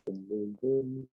Boom, boom, boom.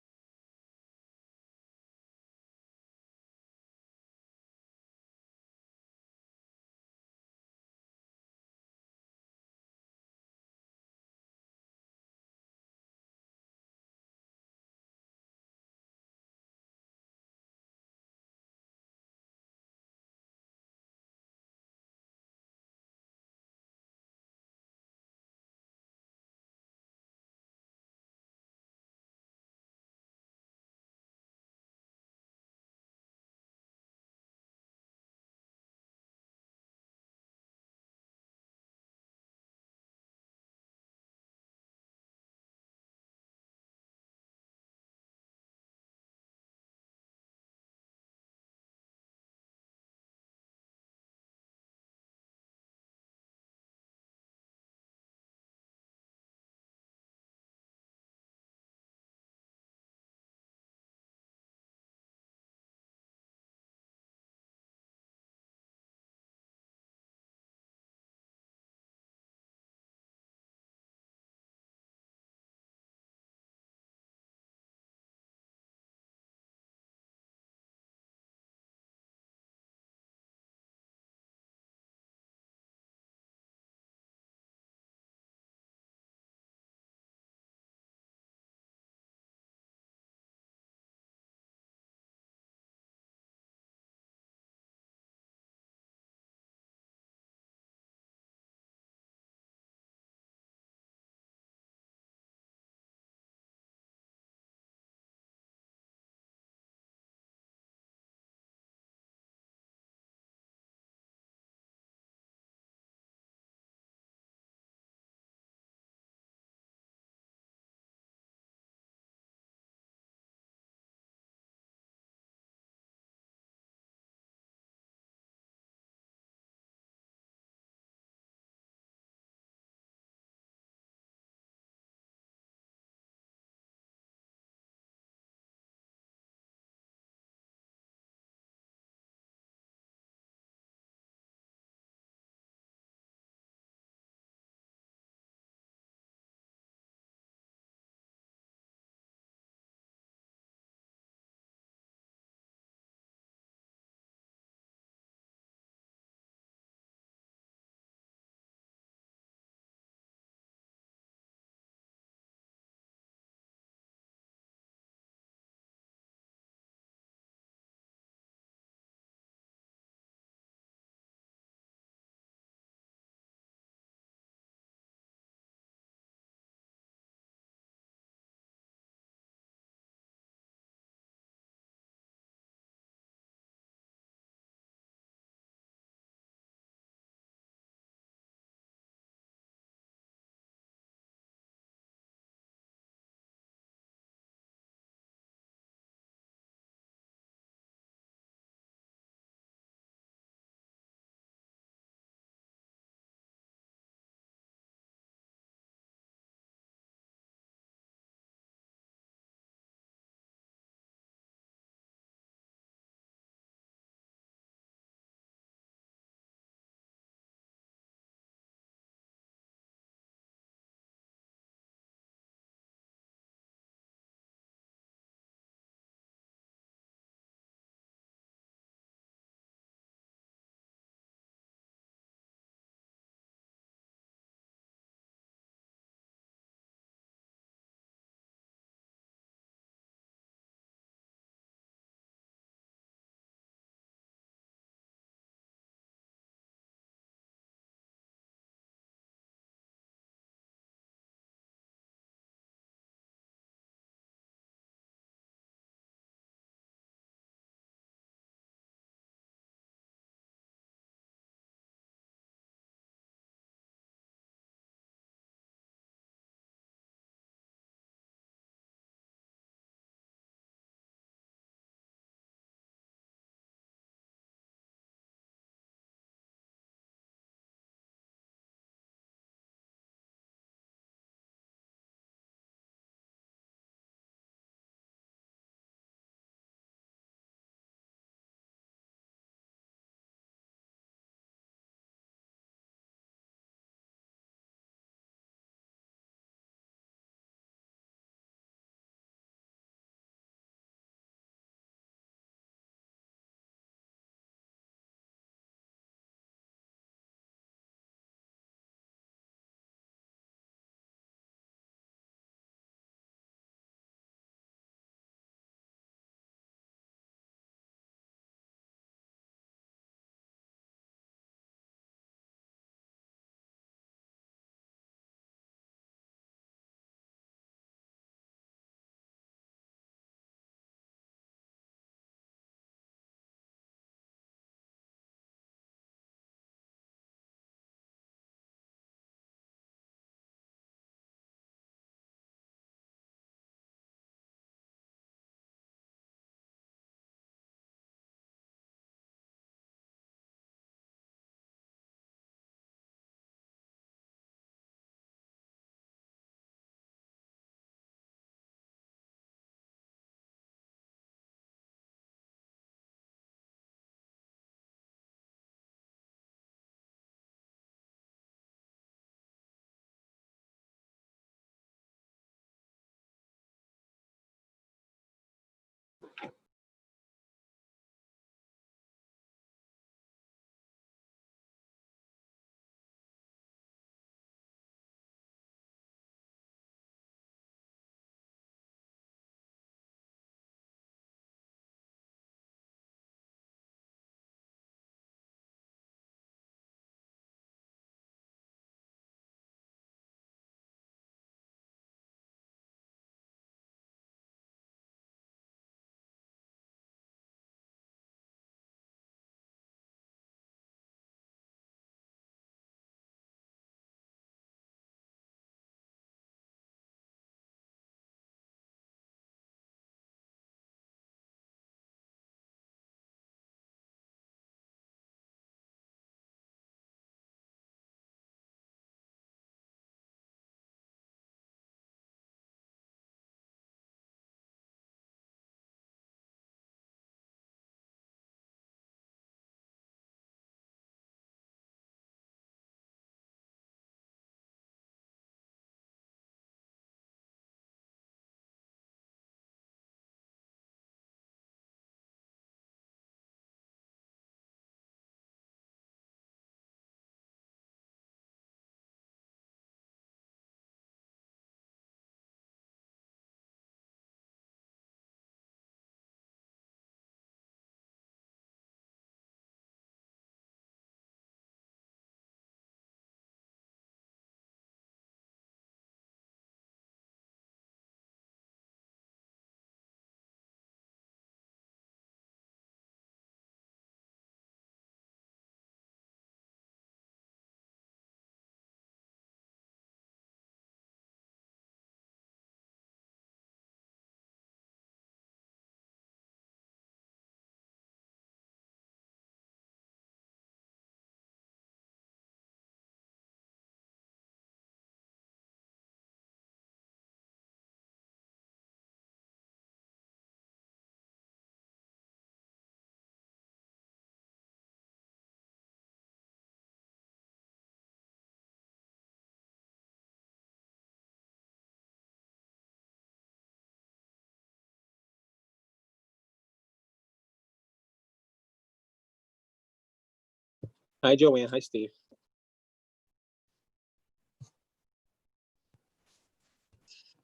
Hi, Joanne. Hi, Steve.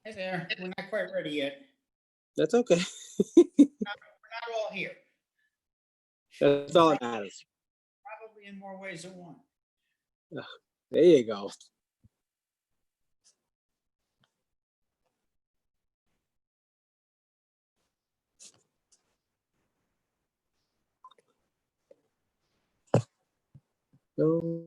Hey there, we're not quite ready yet. That's okay. We're not all here, That's all that matters. probably in more ways than one. There you go. No.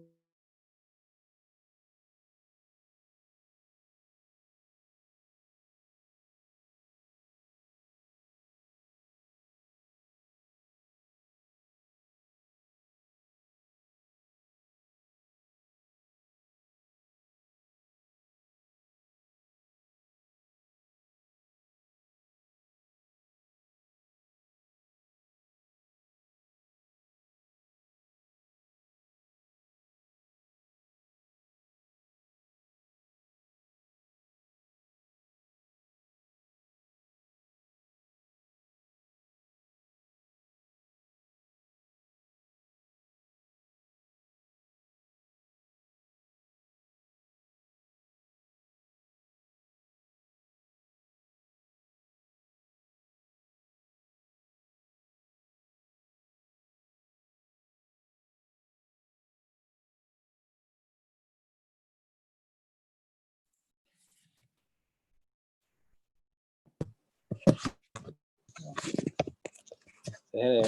Hey.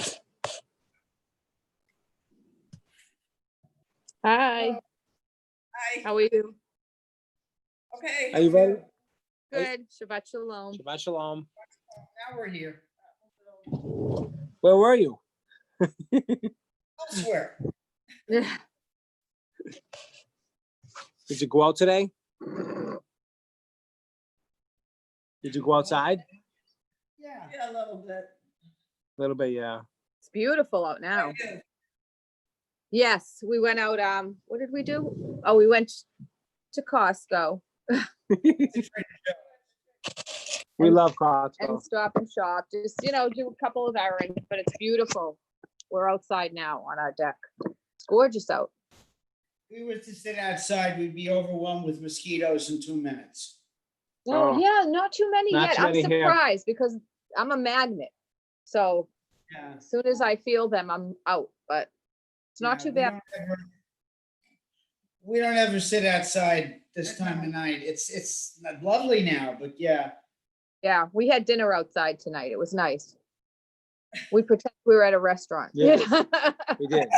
Hi. Hi. How are you? Okay. Are you ready? Good. Shabbat Shalom. Shabbat Shalom. Now we're here. Where were you? Elsewhere. Did you go out today? Did you go outside? Yeah. A little bit. A little bit, yeah. It's beautiful out now. Yes, we went out. What did we do? Oh, we went to Costco We love and Costco. Stop and Shop. Just, do a couple of errands, but it's beautiful. We're outside now on our deck. It's gorgeous out. If we were to sit outside, we'd be overwhelmed with mosquitoes in 2 minutes. No, Oh. yeah, not too many Not yet. too I'm many here. surprised because I'm a magnet. So Yeah. as soon as I feel them, I'm out, but it's not too bad. We don't ever sit outside this time of night. It's lovely now, but yeah. Yeah, we had dinner outside tonight. It was nice. We pretend we were at a restaurant. Yeah. We did.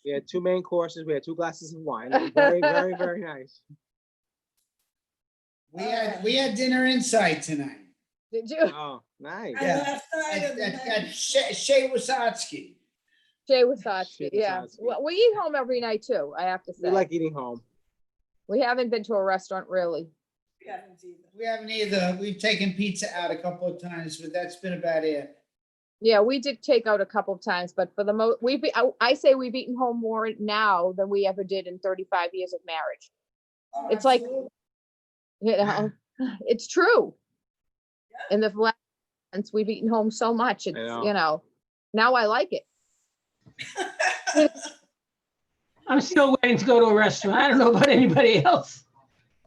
We had 2 main courses. We had 2 glasses of wine. It was very, very, very nice. We had dinner inside tonight. Did you? Oh, nice. I left side of the At night. Shea Wasatsky. Jay Wasatsky, Jay yeah. Wasatsky. Well, we eat home every night too, I have to say. We like eating home. We haven't been to a restaurant really. We haven't either. We haven't either. We've taken pizza out a couple of times, but that's been about it. Yeah, we did take out a couple of times, but for the most, I say we've eaten home more now than we ever did in 35 years of marriage. Oh, It's like- absolutely. It's true. Yeah. In the last months, we've eaten home so much. It's, know. now I like it. I'm still waiting to go to a restaurant. I don't know about anybody else.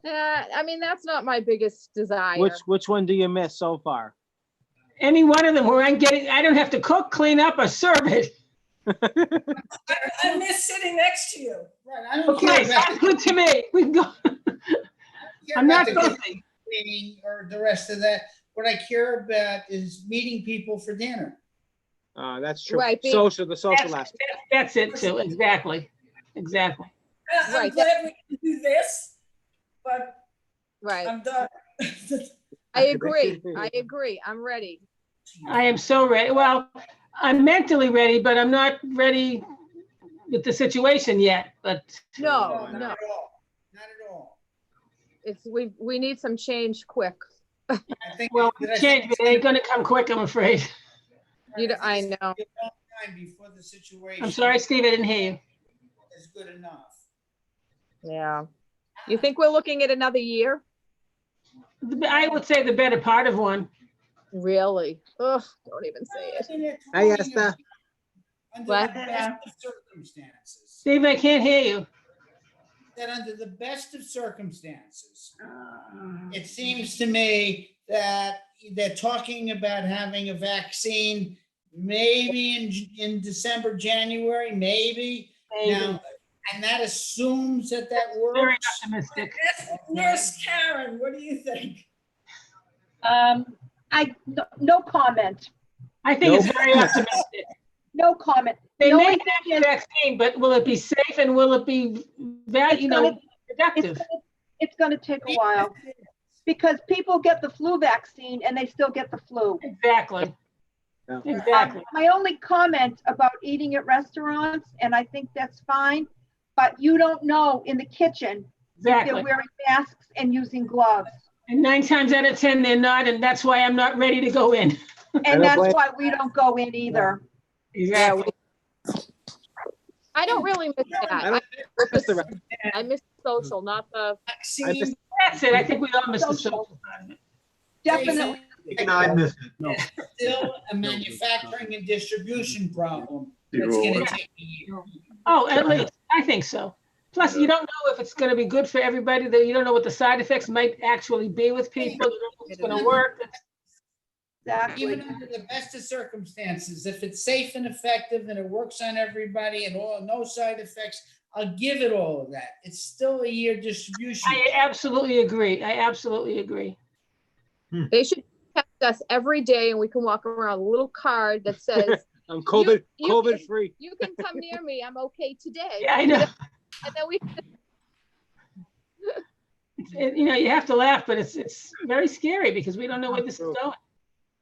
I mean, that's not my biggest desire. Which one do you miss so far? Any one of them where I don't have to cook, clean up, or serve it. I miss sitting next to you. Right, I don't care Okay, about sounds good to me. We can go. I'm not the fussy. cleaning or the rest of that. What I care about is meeting people for dinner. That's true. Right, The social aspect. That's it too. Exactly. Exactly. I'm Right, glad we can do this, but Right. I'm done. I agree. I agree. I'm ready. I am so ready. Well, I'm mentally ready, but I'm not ready with the situation yet. But No, not no. at all. Not at all. It's we need some change quick. I think. well, that I change, think but it ain't gonna come quick, I'm afraid. I know. it's gonna be a long time before the situation. I'm sorry, Steve, I didn't hear you. Is good enough. Yeah. You think we're looking at another year? I would say the better part of one. Really? Ugh, don't even say it. I mean, Hi, Esther. Under What? the best of circumstances, Steve, I can't hear you. that under the best of circumstances, it seems to me that they're talking about having a vaccine maybe in December, January, maybe. Now, and that assumes that Very works. optimistic. Nurse Karen, what do you think? No comment, I think it's very optimistic. no comment. They The may only have thing the is, vaccine, but will it be safe and will it be It's gonna- productive? it's gonna take a while, because people get the flu vaccine and they still get the flu. Exactly. Yeah. Exactly. My only comment about eating at restaurants, and I think that's fine, but you don't know in the kitchen if they're Exactly. wearing masks and using gloves. And 9 times out of 10, they're not, and that's why I'm not ready to go in. And don't that's blame- why we don't go in either. Exactly. I don't really miss I that. don't miss the rest. I miss social, not the, Vaccine, That's it. I think we all miss the social side of it. Definitely, I miss it. No. it's still a manufacturing and distribution problem. That's gonna take a year. Oh, at least, I think so. Plus, you don't know if it's gonna be good for everybody, that you don't know what the side effects might actually be with people, you don't know if it's gonna work. exactly. Even under the best of circumstances, if it's safe and effective and it works on everybody and no side effects, I'll give it all of that. It's still a year distribution. I absolutely agree. I absolutely agree. they should test us every day and we can walk around with a little card that says, I'm COVID you- COVID free. you can come near me, I'm okay today. Yeah, I know. And then we, You know, you have to laugh, but it's very scary because we don't know where this is going.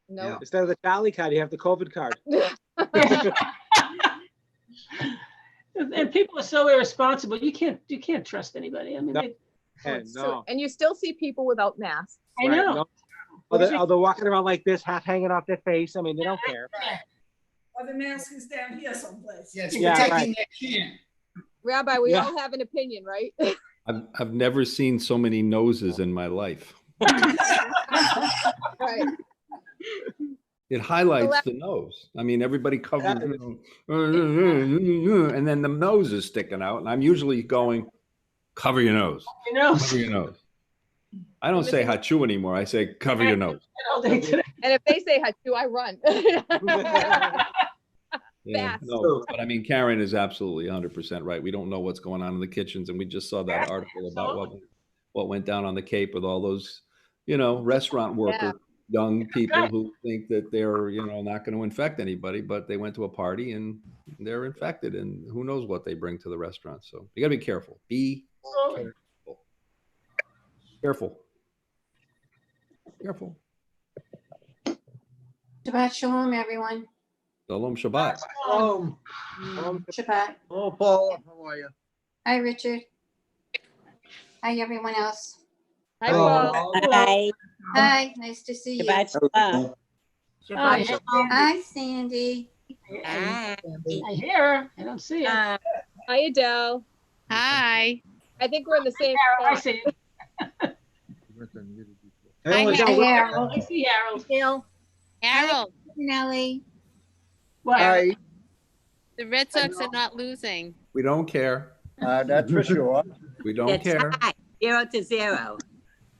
no, Instead of the Charlie card, you have the COVID card. And people are so irresponsible. You can't trust anybody. I mean, No. they- And no. and you still see people without masks. I Right, know. no. Or they're walking around like this, half hanging off their face. I mean, they don't care. Or the mask is down here someplace. Yes, Yeah, protecting their chin. Rabbi, we Yeah. all have an opinion, right? I've never seen so many noses in my life. Right. It highlights the nose. I mean, everybody covers, and then the nose is sticking out, and I'm usually going, cover your nose, You know, cover your nose. I don't say hachu anymore. I say cover your nose. all day today. And if they say hachu, I run. Yeah, Fast. no, but I mean, Karen is absolutely 100% right. We don't know what's going on in the kitchens, and we just saw that article about what went down on the Cape with all those, restaurant workers, young people who think that they're, not going to infect anybody, but they went to a party and they're infected, and who knows what they bring to the restaurant. So you got to be careful. Be careful. Careful. Shabbat Shalom, everyone. Shalom Shabbat. Shabbat. Oh, Paula, how are you? Hi, Richard. Hi, everyone else. Hi, Paul. Hi. Hi, nice to see you. Shabbat Shalom. Hi, Sandy. Hi. I hear her. I don't see her. Hi, Adele. Hi. I think we're in the same I spot. see her. Hey, Hi, Adele, Harold. I see Harold. Bill. Harold, Nellie. What? Hi, the Red Sox are not losing. We don't care. that's for sure. We don't care. 0-0.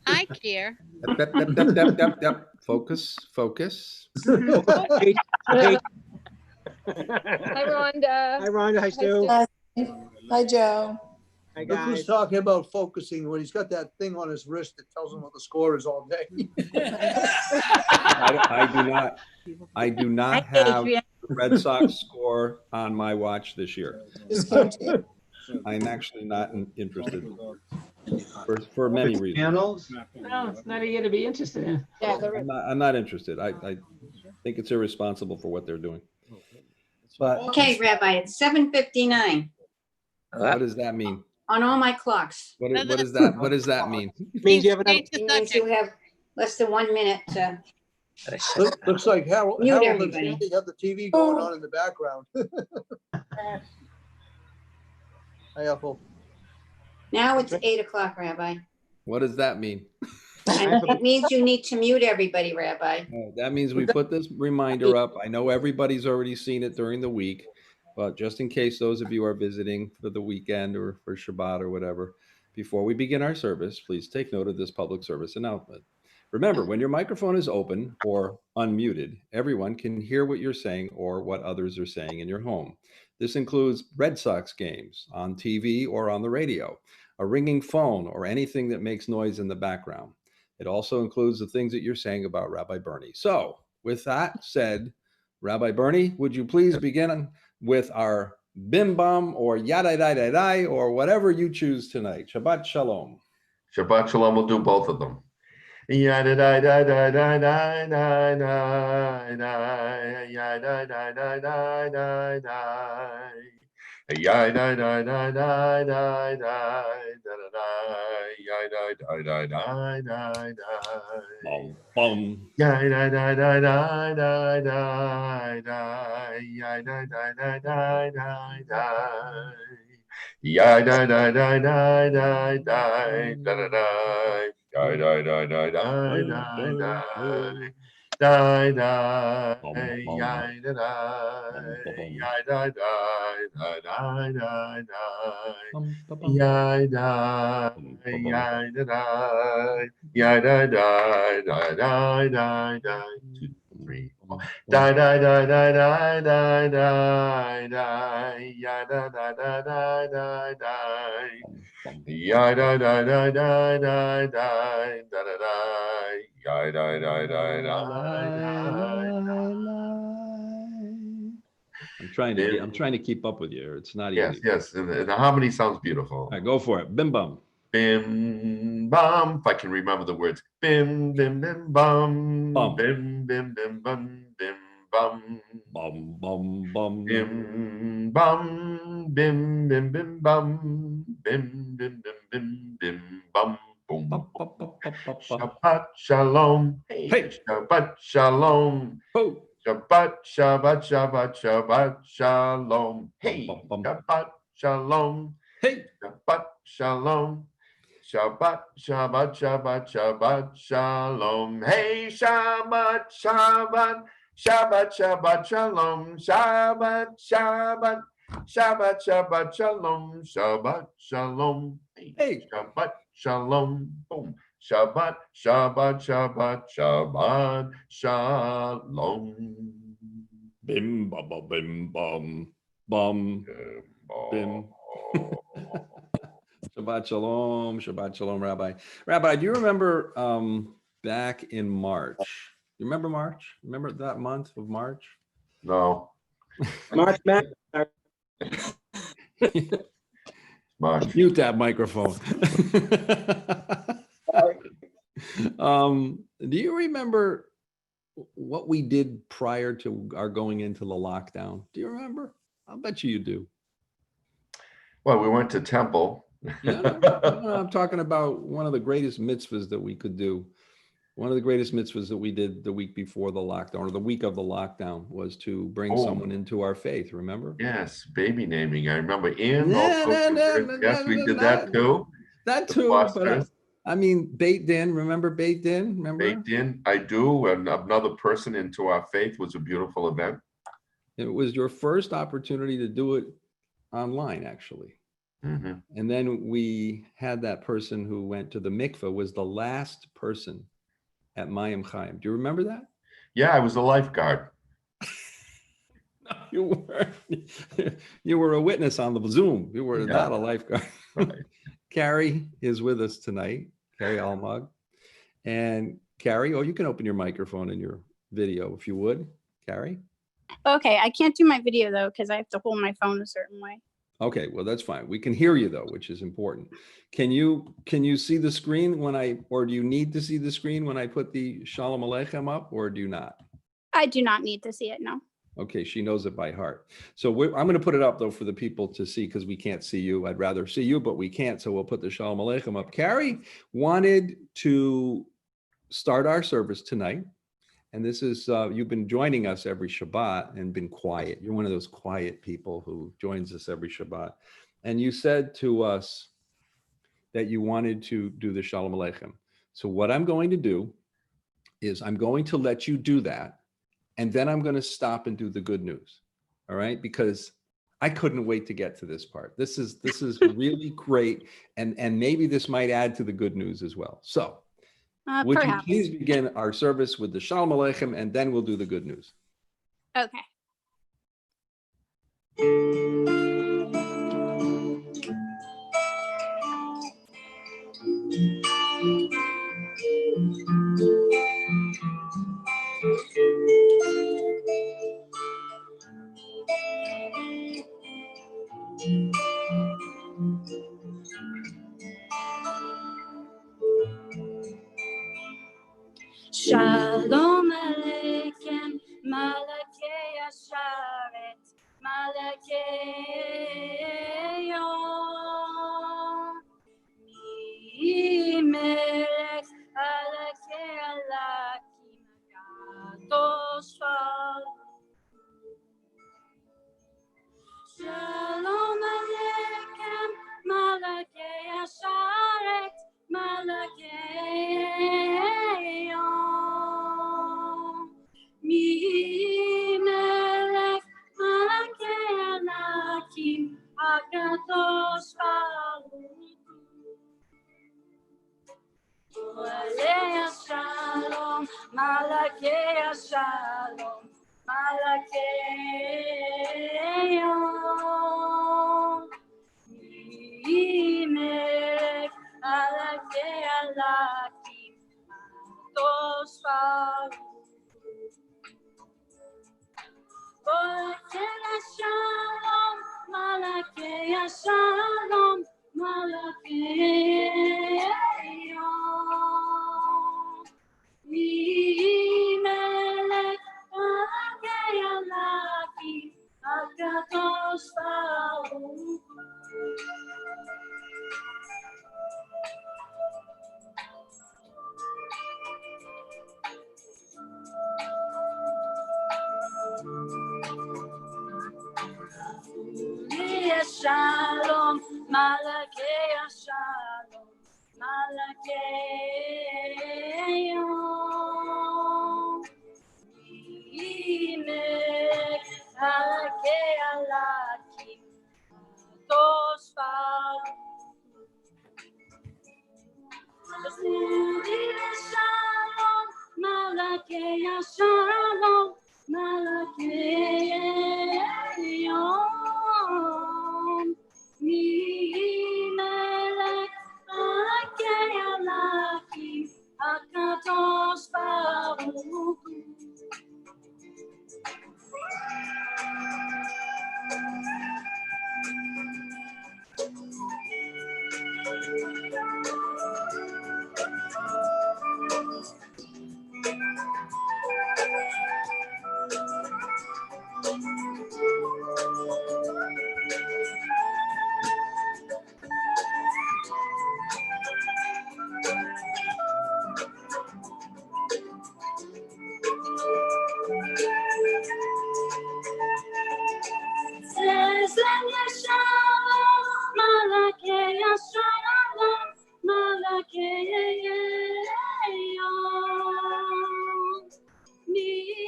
I care. Yep. Focus. Hey, Hi, Rhonda. Hi, Rhonda. Hi, Stu. Hi, Joe. Hi, Look who's guys. talking about focusing when he's got that thing on his wrist that tells him what the score is all day. I do not have the Red Sox score on my watch this year. Just came to you. I'm actually not interested for many reasons. No, it's not a year to be interested in. Yeah, I'm not interested. I think it's irresponsible for what they're doing. But Okay, Rabbi, it's 7:59 what does that mean? on all my clocks. What does that mean? Means you have another. Change the It means you subject. have less than 1 minute to, Looks like Harold Mute and everybody. Sandy have the TV going on in the background. Hi, Ethel. now it's 8 o'clock, Rabbi. What does that mean? And it means you need to mute everybody, Rabbi. That means we put this reminder up. I know everybody's already seen it during the week. But just in case those of you are visiting for the weekend or for Shabbat or whatever, before we begin our service, please take note of this public service announcement. Remember, when your microphone is open or unmuted, everyone can hear what you're saying or what others are saying in your home. This includes Red Sox games on TV or on the radio, a ringing phone, or anything that makes noise in the background. It also includes the things that you're saying about Rabbi Bernie. So, with that said, Rabbi Bernie, would you please begin with our bim bam or yada da da da or whatever you choose tonight. Shabbat Shalom. Shabbat Shalom, we'll do both of them. Yada da da da da da da da da yada da da da da da yada da da da da da yada da da da da da bum yada da da da da da da yada da da da da da ya da da da da da da da da da da da da da da da da ya da da ya da da da da da da ya da ya da da ya da da da da da da 2, 3, 4 da da da da da da da da ya da da da da da da ya da da da da da da da da da ya da da da da. I'm trying to keep up with you. It's not easy. Yes, and the harmony sounds beautiful. All right, go for it. Bim bum. Bim bum. If I can remember the words. Bim bim bim bum. Bum. Bim bim bim bum. Bim bum. Bum bum bum. Bim bum. Bim bim bim bum. Bim bim bim bim bim bum. Boom. Shabbat Shalom. Hey. Shabbat Shalom. Oh. Shabbat, Shabbat, Shabbat, Shabbat, Shalom. Hey, Shabbat, Shalom. Hey, Shabbat, Shalom. Shabbat, Shabbat, Shabbat, Shabbat, Shalom. Hey, Shabbat, Shabbat, Shabbat, Shabbat, Shalom. Shabbat, Shabbat, Shabbat, Shabbat, Shalom. Shabbat, Shalom. Hey, Shabbat, Shalom. Boom. Shabbat, Shabbat, Shabbat, Shabbat, Shalom. Bim bum bim bum bum bim. Shabbat Shalom, Shabbat Shalom, Rabbi. Rabbi, do you remember back in March? You remember March? Remember that month of March? No. March Madness. March. Mute that microphone. Do you remember what we did prior to our going into the lockdown? Do you remember? I'll bet you do. Well, we went to temple. No, I'm talking about one of the greatest mitzvahs that we could do. One of the greatest mitzvahs that we did the week before the lockdown, or the week of the lockdown, was to bring someone into our faith. Remember? Yes, baby naming. I remember. And yes, we did that too. That too. But I mean, Beit Din. Remember Beit Din? Remember? Beit Din, I do. And another person into our faith was a beautiful event. It was your first opportunity to do it online, actually. Mm-hmm. And then we had that person who went to the mikveh was the last person at Mayim Chaim. Do you remember that? Yeah, I was a lifeguard. No, you weren't. You were a witness on the Zoom. You were not a lifeguard. Right. Carrie is with us tonight, Carrie Almog. And Carrie, you can open your microphone and your video if you would, Carrie. Okay, I can't do my video though, because I have to hold my phone a certain way. Okay, well, that's fine. We can hear you though, which is important. Can you see the screen or do you need to see the screen when I put the Shalom Aleichem up, or do you not? I do not need to see it, no. Okay, she knows it by heart. So I'm going to put it up though for the people to see, because we can't see you. I'd rather see you, but we can't. So we'll put the Shalom Aleichem up. Carrie wanted to start our service tonight. And this is, you've been joining us every Shabbat and been quiet. You're one of those quiet people who joins us every Shabbat. And you said to us that you wanted to do the Shalom Aleichem. So what I'm going to do is I'm going to let you do that. And then I'm going to stop and do the good news. All right? Because I couldn't wait to get to this part. This is really great, and maybe this might add to the good news as well. So, would Perhaps. you please begin our service with the Shalom Aleichem, and then we'll do the good news. Okay. Shalom Aleichem, Malakei Asharet, Malakei Yom. Melech Alakei Alakim, Kadosh Shalom Aleichem, Malakei Asharet, Malakei Yom. Melech Alakei Alakim, Kadosh Alei Shalom, Malakei Shalom, Malakei Yom. Melech Alakei Alakim, Kadosh Malakei Shalom, Malakei Shalom, Malakei Yom. Melech Alakei Alakim, Kadosh Shalom, Malakei Shalom, Malakei Yom. Melech Alakei Alakim, Kadosh Shalom, Malakei Shalom, Malakei Yom. Melech Alakei Alakim, Kadosh Shalom, Malakei Shalom, Malakei Yom. Melech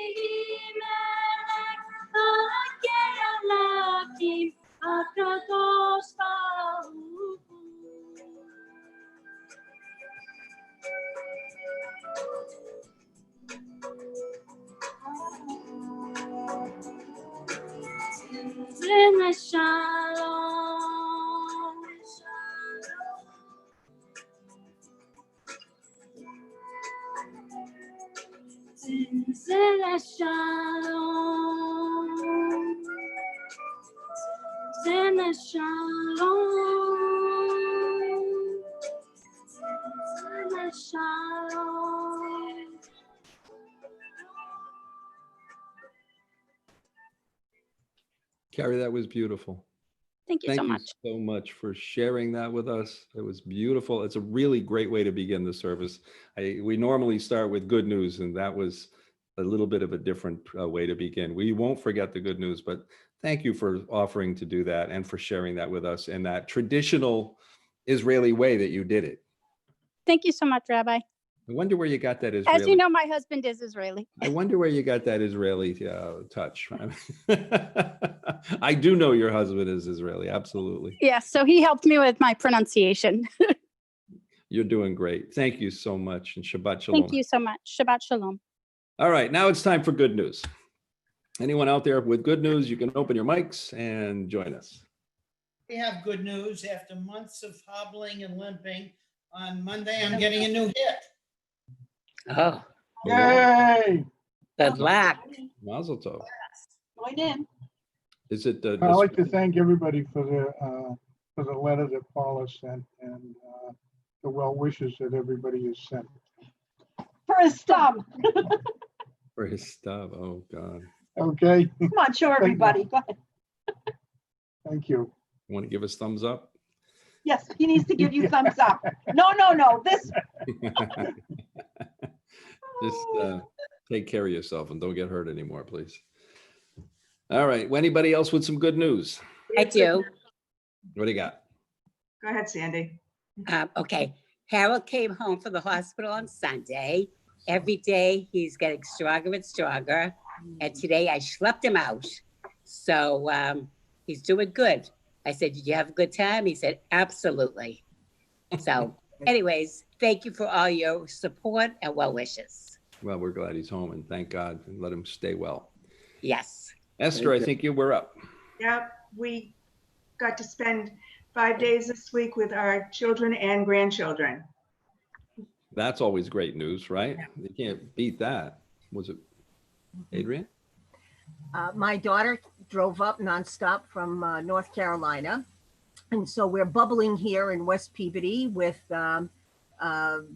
Alakei Alakim, Kadosh Shalom. Shalom. Carrie, that was beautiful. Thank you so much. So much for sharing that with us. It was beautiful. It's a really great way to begin the service. We normally start with good news, and that was a little bit of a different way to begin. We won't forget the good news, but thank you for offering to do that and for sharing that with us in that traditional Israeli way that you did it. Thank you so much, Rabbi. I wonder where you got that As Israeli. you know, my husband is Israeli. I wonder where you got that Israeli touch. I do know your husband is Israeli. Absolutely. Yeah, so he helped me with my pronunciation. You're doing great. Thank you so much. And Shabbat Shalom. Thank you so much. Shabbat Shalom. All right. Now it's time for good news. Anyone out there with good news, you can open your mics and join us. We have good news. After months of hobbling and limping, on Monday, I'm getting a new hip. Oh, Yay! good luck. Mazel tov. Join in. Is it? I'd like to thank everybody for the letter that Paula sent and the well wishes that everybody has sent. For his stub. For his stuff. Oh God. Okay. Come on, show everybody. Go ahead. Thank you. You want to give us thumbs up? Yes, he needs to give you thumbs up. No. This. Just take care of yourself and don't get hurt anymore, please. All right. Anybody else with some good news? I do. What do you got? Go ahead, Sandy. Okay. Harold came home from the hospital on Sunday. Every day he's getting stronger and stronger. And today I schlepped him out. So he's doing good. I said, did you have a good time? He said, absolutely. So anyways, thank you for all your support and well wishes. Well, we're glad he's home and thank God and let him stay well. Yes. Esther, I think you were up. Yep, we got to spend 5 days this week with our children and grandchildren. That's always great news, right? You can't beat that. Was it Adrian? My daughter drove up nonstop from North Carolina. And so we're bubbling here in West Peabody with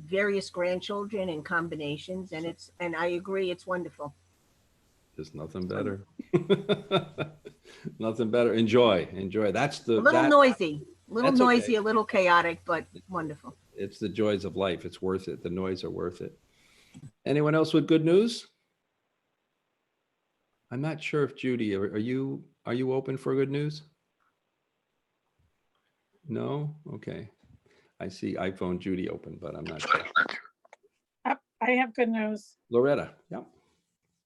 various grandchildren and combinations. And I agree, it's wonderful. There's nothing better. Nothing better. Enjoy. That's the A little noisy, that's noisy, okay. a little chaotic, but wonderful. It's the joys of life. It's worth it. The noise are worth it. Anyone else with good news? I'm not sure if Judy, are you open for good news? No? Okay. I see iPhone Judy open, but I'm not sure. I have good news. Loretta, yeah.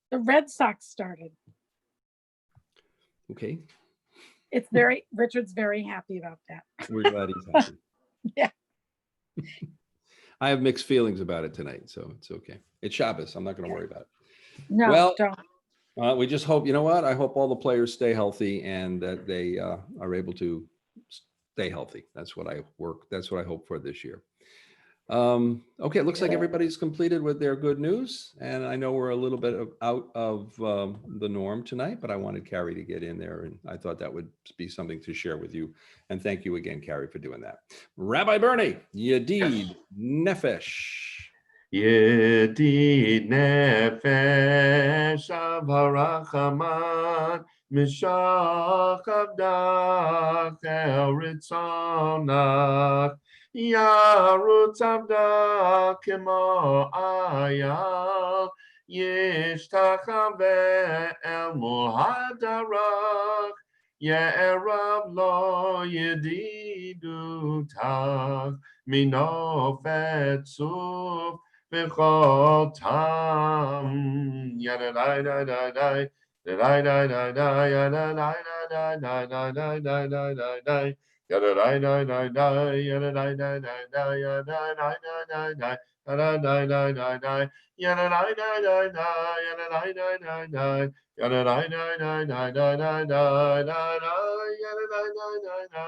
The Red Sox started. Okay. Richard's very happy about that. We're glad he's happy. Yeah. I have mixed feelings about it tonight, so it's okay. It's Shabbos. I'm not going to worry about it. No, well, don't. We just hope, you know what? I hope all the players stay healthy and that they are able to stay healthy. That's what I hope for this year. Okay, it looks like everybody's completed with their good news. And I know we're a little bit out of the norm tonight, but I wanted Carrie to get in there. And I thought that would be something to share with you. And thank you again, Carrie, for doing that. Rabbi Bernie, Yedid Nefesh. Yedid Nefesh Avarachaman Mishach Avdach El Ritzonach Yarutz Avdach Kemo Ayal Yishtachave El Muhadarach Ye'erav Lo Yedidutach Mino Fetzuf V'chol Tam Yadadai Dai Dai Dai Dai Dai Dai Dai Yadadai Dai Dai Dai Dai Dai Dai Dai Dai Yadadai Dai Dai Dai Yadadai Dai Dai Dai Yadadai Dai Dai Dai Yadadai Dai Dai Dai Yadadai Dai Dai Dai Yadadai Dai Dai Dai Yadadai Dai Dai Dai Dai Dai Dai Dai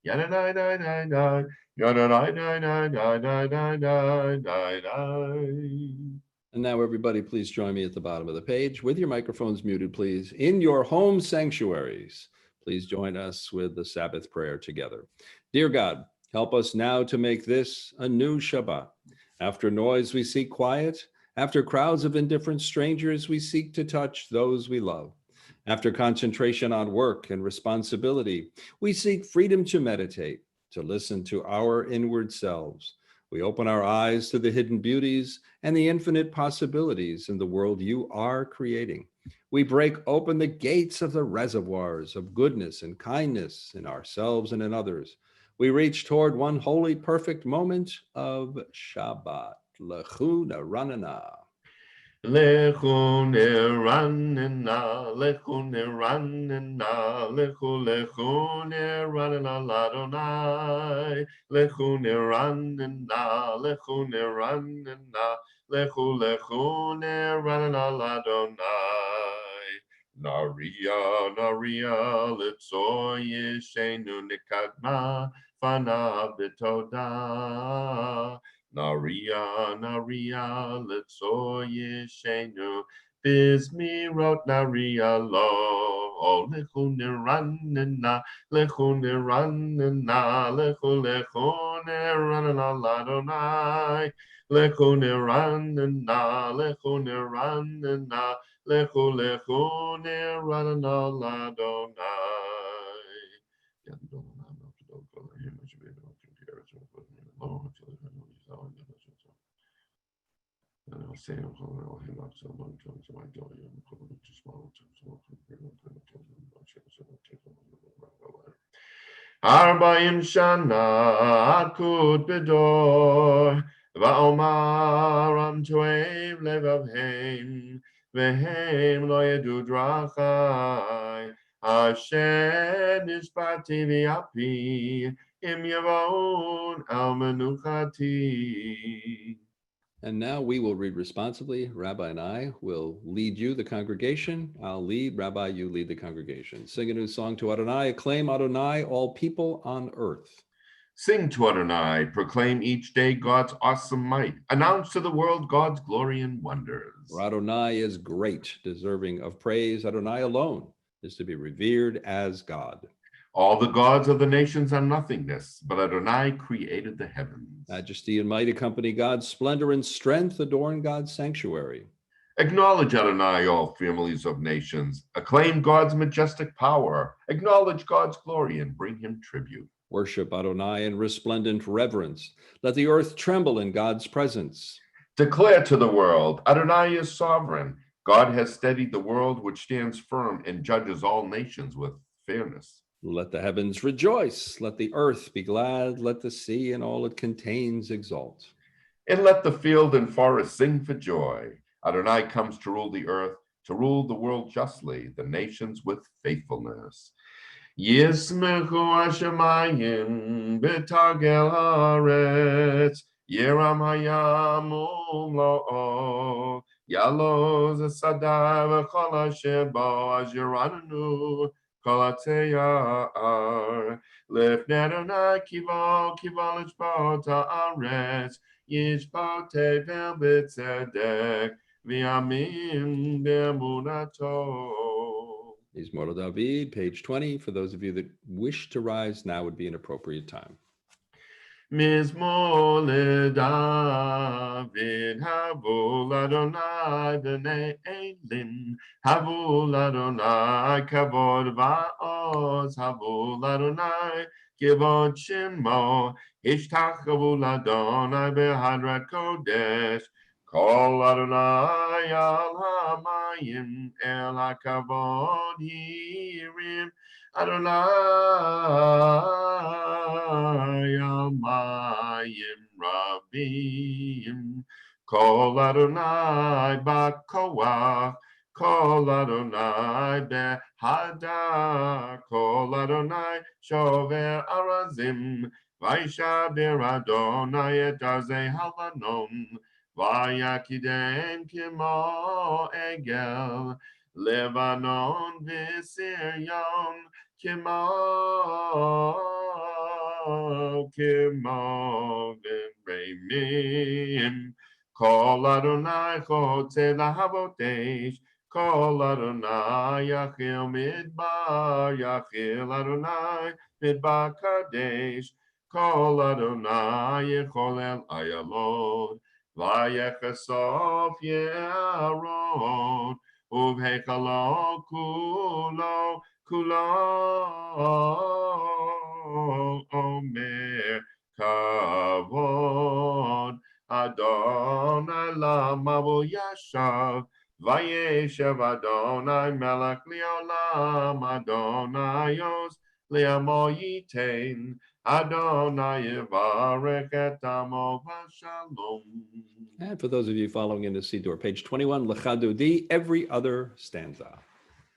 Yadadai Dai Dai Dai Yadadai Dai Dai Dai Yadadai Dai Dai Dai Dai Dai Dai Dai Dai. And now everybody, please join me at the bottom of the page with your microphones muted, please. In your home sanctuaries, please join us with the Sabbath prayer together. Dear God, help us now to make this a new Shabbat. After noise, we seek quiet. After crowds of indifferent strangers, we seek to touch those we love. After concentration on work and responsibility, we seek freedom to meditate, to listen to our inward selves. We open our eyes to the hidden beauties and the infinite possibilities in the world you are creating. We break open the gates of the reservoirs of goodness and kindness in ourselves and in others. We reach toward one holy, perfect moment of Shabbat. Lechu neranana. Lechu neranana, lechu neranana, lechu neranana ladonai, lechu neranana, lechu neranana, lechu neranana ladonai. Naria, litzo yeshenu nikagma, fana bitoda. Naria, litzo yeshenu, bizmirot naria lo. Oh, lechu neranana, lechu neranana, lechu neranana ladonai, lechu neranana, lechu neranana, lechu neranana ladonai. Arba'im shana akud bedor, va'omaram toev levavhem, vehem lo yedu drachai, asher nishbati v'api, im yavon al menuchati. And now we will read responsibly. Rabbi and I will lead you, the congregation. I'll lead. Rabbi, you lead the congregation. Sing a new song to Adonai. Acclaim Adonai, all people on earth. Sing to Adonai, proclaim each day God's awesome might. Announce to the world God's glory and wonders. For Adonai is great, deserving of praise. Adonai alone is to be revered as God. All the gods of the nations are nothingness, but Adonai created the heavens. Majesty and might accompany God's splendor, and strength adorn God's sanctuary. Acknowledge Adonai, all families of nations. Acclaim God's majestic power. Acknowledge God's glory and bring him tribute. Worship Adonai in resplendent reverence. Let the earth tremble in God's presence. Declare to the world, Adonai is sovereign. God has steadied the world, which stands firm and judges all nations with fairness. Let the heavens rejoice. Let the earth be glad. Let the sea and all it contains exult. And let the field and forest sing for joy. Adonai comes to rule the earth, to rule the world justly, the nations with faithfulness. Yismechu hashemayim b'tagel haaretz, Yeram hayam umlo'o, Yaloz esadar v'chol asher bo asherananu, kol hatzeyar. Lifnei Adonai kivo l'shbot haaretz, yishbot tevel b'tzedek, v'yamin b'emunato. Mizmor David, page 20. For those of you that wish to rise, now would be an appropriate time. Mizmor David, Havul Adonai b'nei Elim, Havul Adonai kavod va'oz, Havul Adonai kivod shemo, Ishtachavu Adonai b'hadrat kodesh, Kol Adonai al hamayim el hakavod hirim, Adonai al mayim rabim. Kol Adonai b'koach, Kol Adonai b'hadar, Kol Adonai shover arazim, Vaishaber Adonai et arzei halanon, Vayakidem kimo egel, Lebanon v'Sirion kimo v'Remim. Kol Adonai chotze lahavotesh, Kol Adonai yachil midbar, Yachil Adonai midbar kadesh, Kol Adonai yecholel ayalot, Vayechasof Ye'aron, Uvhekalo kulo omer kavod, Adonai lamavu yashav, Vayeshev Adonai melech liolam, Adonai yos liamo yitain, Adonai yivarech et amo v'shalom. And for those of you following in the Siddur, page 21, L'chadodi, every other stanza.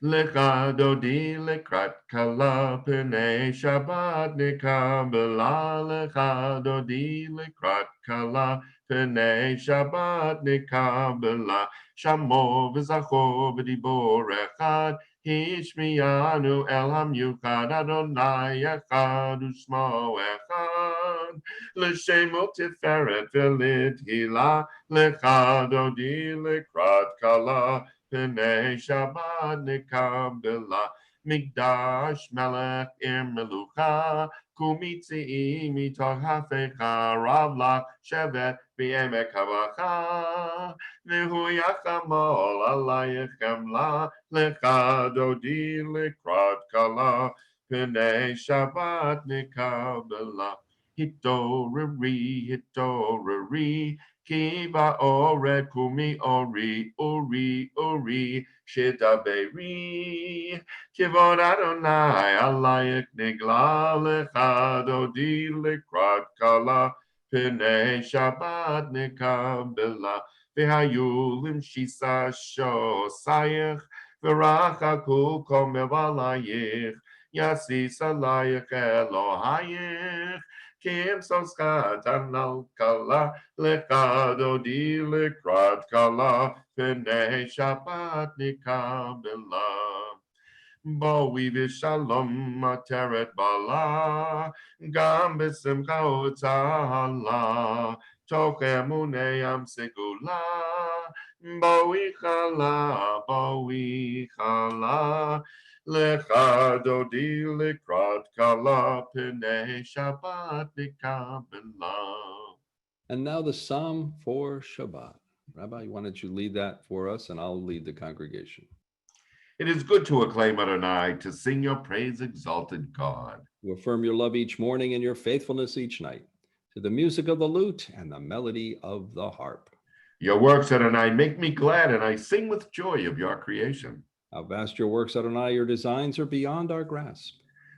Lecha dodi lekrat kala p'nei Shabbat nikabela. Lecha dodi lekrat kala p'nei Shabbat nikabela. Shamo v'zacho v'dibor echad. Hishmiyanu el hamyuchad Adonai echad u'shmo echad. L'shemo tiferet v'lit hila. Lecha dodi lekrat kala P'nei Shabbat nikabela. Migdash melech melucha. Kumitzi mitoch hafecha. Ravlach shevet b'yemek havacha. V'hu yachamol alayich chemla. Lecha dodi likrat kala. P'nei Shabbat nikabela. Hitorari. Kiva oret kumi ori shidaberi. Kivon Adonai alayik nigla lecha dodi likrat kala p'nei Shabbat nikabela. V'hayulim shisa shosayich v'rachaku kol mevalayich yasis alayich Elohayich. Kim Soska Tanal Kala Lecha Dodi Likrat Kala P'nei Shabbat Nikabela. Bo'i v'shalom ateret bala Gam b'simcha u'tala Toch emunei am segula Bo'i chala Lecha dodi likrat kala p'nei Shabbat nikabela. And now the Psalm for Shabbat. Rabbi, why don't you lead that for us, and I'll lead the congregation. It is good to acclaim Adonai, to sing your praise, exalted God. To affirm your love each morning and your faithfulness each night, to the music of the lute and the melody of the harp. Your works, Adonai, make me glad, and I sing with joy of your creation. How vast your works, Adonai, your designs are beyond our grasp.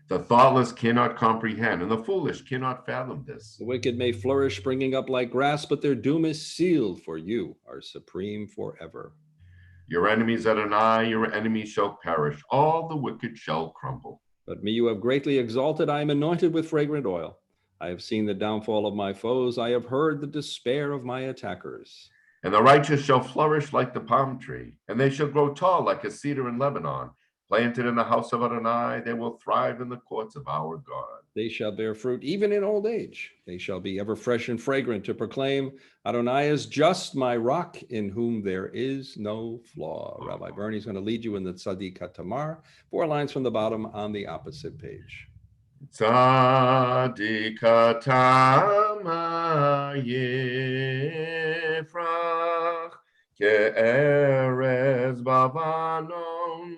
The thoughtless cannot comprehend, and the foolish cannot fathom this. The wicked may flourish, springing up like grass, but their doom is sealed, for you are supreme forever. Your enemies, Adonai, your enemies shall perish. All the wicked shall crumble. But me you have greatly exalted. I am anointed with fragrant oil. I have seen the downfall of my foes. I have heard the despair of my attackers. And the righteous shall flourish like the palm tree, and they shall grow tall like a cedar in Lebanon. Planted in the house of Adonai, they will thrive in the courts of our God. They shall bear fruit even in old age. They shall be ever fresh and fragrant to proclaim, Adonai is just, my rock, in whom there is no flaw. Rabbi Bernie is going to lead you in the Tzaddik HaTamar, 4 lines from the bottom on the opposite page. Tzaddik HaTamar yefrach ke'erez bavanon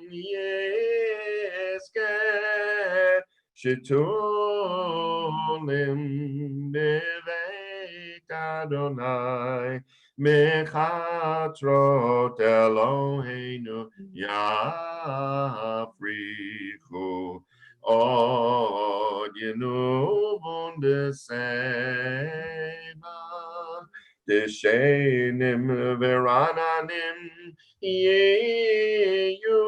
yeskeh shitulim beveit Adonai mechatrot Eloheinu yafrichu od yenuvon deseba deshenim verananim yeyu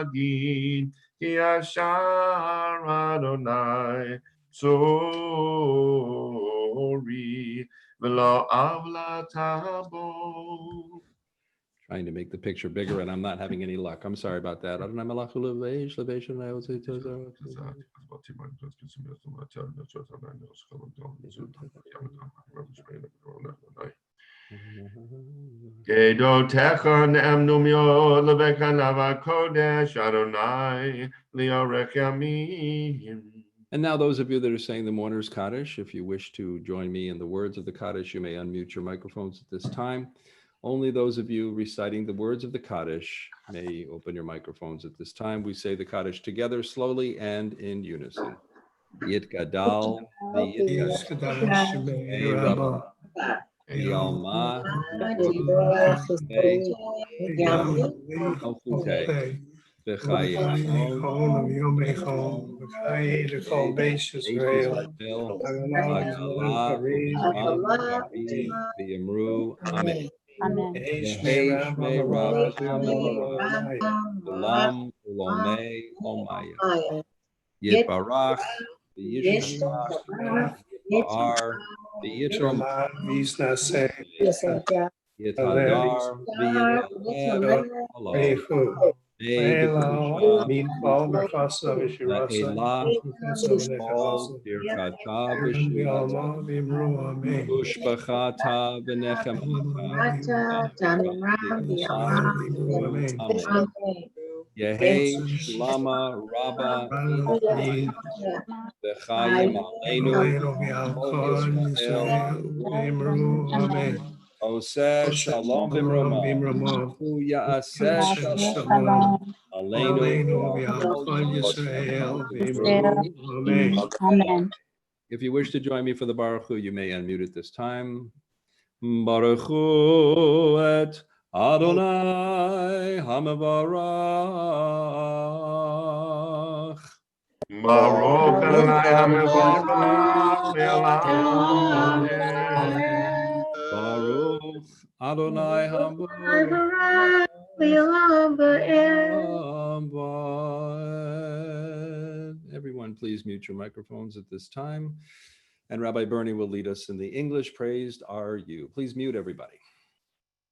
lehagid ki ashar Adonai tzori v'lo avla tabo. Trying to make the picture bigger, and I'm not having any luck. I'm sorry about that. And now those of you that are saying the Mourner's Kaddish, if you wish to join me in the words of the Kaddish, you may unmute your microphones at this time. Only those of you reciting the words of the Kaddish may open your microphones at this time. We say the Kaddish together, slowly and in unison. Yit Gadal, B'chayei Chol, Yomei Chol, B'chayei L'chol Beis Yisrael. Agala Rabbi V'yamru Amen. Yehi Shmei Rabbi Olam Ulomei Omaya. Yitbarach V'yishmeach Ba'ar V'yitrom Yithadar V'yitalev Olav All Birkata Ushbachata Amen. Yehei Shlama Rabba V'chayim Aleinu Yisrael Oseh Shalom Bimrama Hu Ya'aseh Shalom Aleinu Amen. If you wish to join me for the Baruch Hu, you may unmute at this time. Baruch Hu et Adonai Hamavarach. Baruch Adonai Baruch Adonai Hamavarach. Everyone, please mute your microphones at this time. And Rabbi Bernie will lead us in the English. Praised are you. Please mute everybody.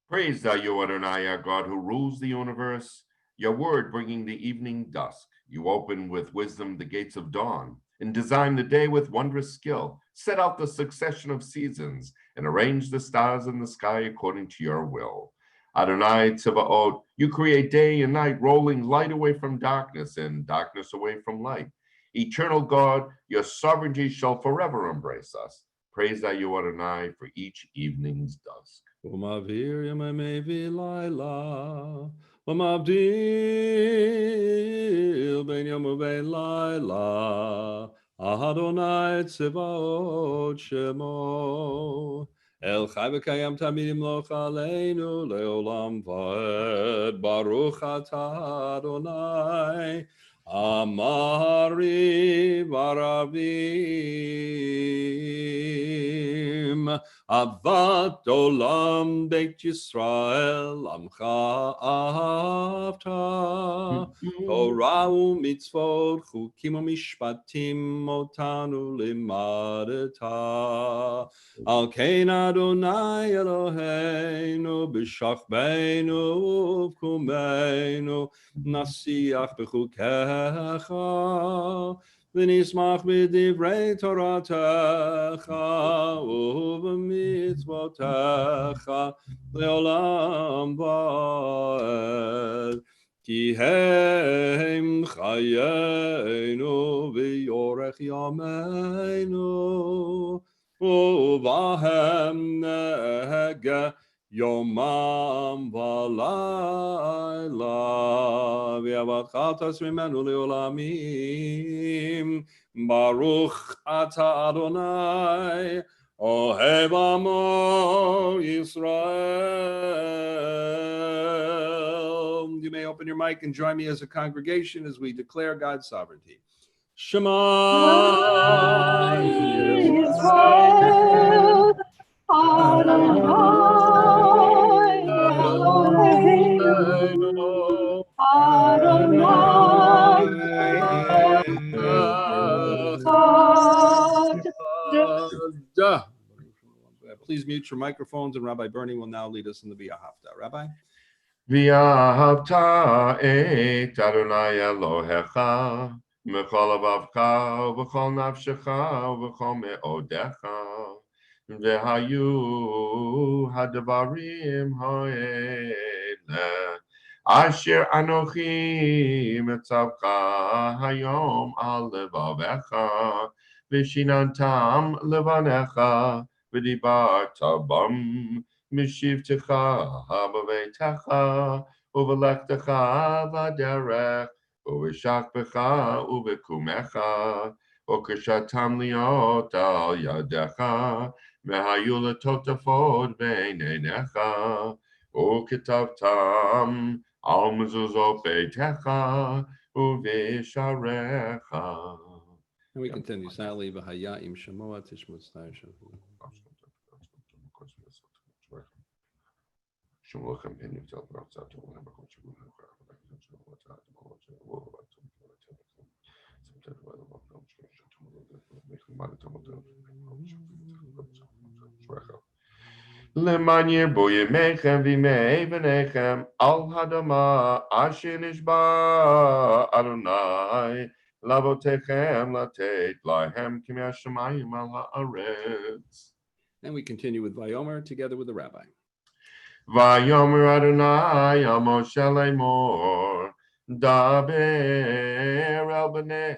Praised are you, Adonai, our God, who rules the universe. Your word bringing the evening dusk. You open with wisdom the gates of dawn, and design the day with wondrous skill. Set out the succession of seasons, and arrange the stars in the sky according to your will. Adonai Tzebaot, you create day and night, rolling light away from darkness and darkness away from light. Eternal God, your sovereignty shall forever embrace us. Praised are you, Adonai, for each evening's dusk. Umavir yamei v'layla, umavdil ben yom u'ben layla, Adonai tzevaot shemo. El chai v'kayam tamid imloch aleinu leolam va'ed. Baruch atah Adonai, Amari Baravim. Avat olam beit Yisrael amcha avta. Torah u'mitzvot chukim u'mishpatim otanu limadeta. Al kein Adonai Eloheinu b'shachbeinu u'vkumeinu nasiach b'chukecha. ונשמח בדברי תורתך ובמצוותיך לעולם ועד. כי הם חיינו ויורך ימינו, ובהם נהגה יומם ולילה, ואהבתך תשרימנו לעולמים. ברוך אתה אדוני, אוהב עמו Israel. You may open your mic and join me as a congregation as we declare God's sovereignty. Shema Yisrael, Adonai Eloheinu, Adonai Echad. Please mute your microphones, and Rabbi Bernie will now lead us in the V'ahavta. Rabbi? V'ahavta et Adonai Elohecha mechol avavcha v'chol nafshecha v'chol me'odecha v'hayu hadvarim ha'ele asher anochi metzavcha hayom al levavecha v'shinantam levanecha v'dibarta bam Mishivtecha b'veitecha uvelechtecha v'derech uveshachbecha uvekumecha ukeshatam liot al yadecha mehayu letotafod b'eineinecha וכתבתם על מזוזות ביתך ובשעריך. And we continue. Sally v'haya im shamoa tishmut star shavu. למען ירבו ימיכם וימי בניכם על האדמה אשר נשבע אדוני לאבותיכם לתת להם כימי השמיים על הארץ. And we continue with Vayomer together with the rabbi. ויאמר אדוני אל משה לאמור דבר אל בני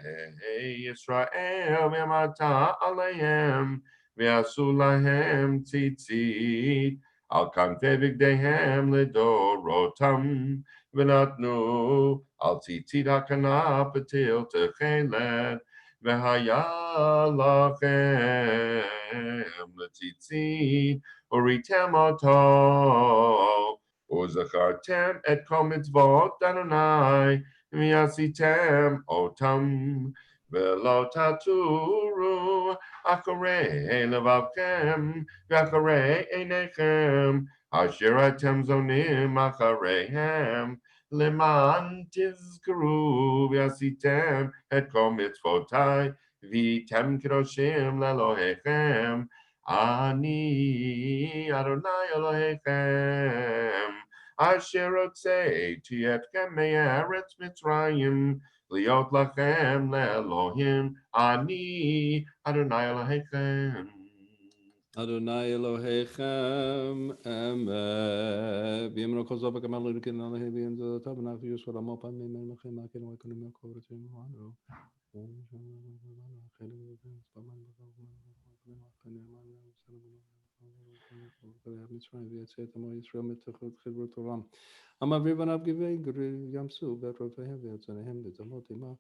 ישראל ואמרת עליהם ועשו להם ציצית על כנפי בגדיהם לדורותם ונתנו על ציצית הכנף פתיל תכלת והיה לכם לציצית וריתם אותו וזכרתם את כל מצוות אדוני ועשיתם אותם ולא תטורו אחרי לבבכם ואחרי עיניכם אשר אתם זונים אחריהם למען תזכרו ועשיתם את כל מצוותיי והייתם קדושים לאלוהיכם אני אדוני אלוהיכם אשר הוצאתי אתכם מארץ מצרים להיות לכם לאלוהים אני אדוני אלוהיכם. Adonai Elohechem Emet. B'yemenu kol zova kamal l'elokim Elohei v'yem tabernakel Yisrael amo pamim Elohim makin v'ekonim yakov v'tzim v'anu. המעביר בניו גבעי ים סוף וערותיהם ויצאניהם לצמות עמה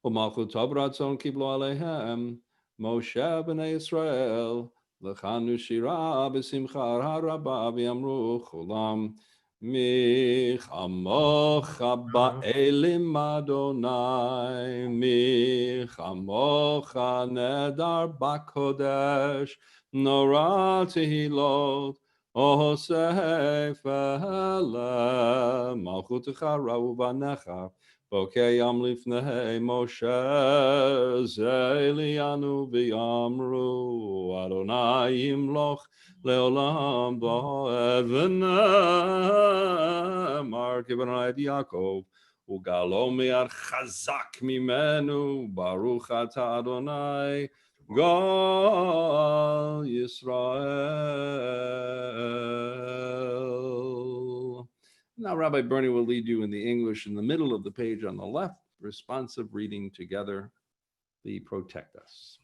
ומלכותו ברצון קיבלו עליהם משה בני ישראל לכנו שירה בשמחה הרבה ויאמרו כולם מי כמוך באלים אדוני מי כמוך נדר בקודש נורא תהילות אוסף אלה מלכותך ראו בניך בוקי ים לפני משה זה אלינו ויאמרו אדוני ימלוך לעולם ועד ונאמר כבנו את יעקב וגאלו מיד חזק ממנו ברוך אתה אדוני גואל Yisrael. Now Rabbi Bernie will lead you in the English in the middle of the page on the left, responsive reading together, the Protect Us.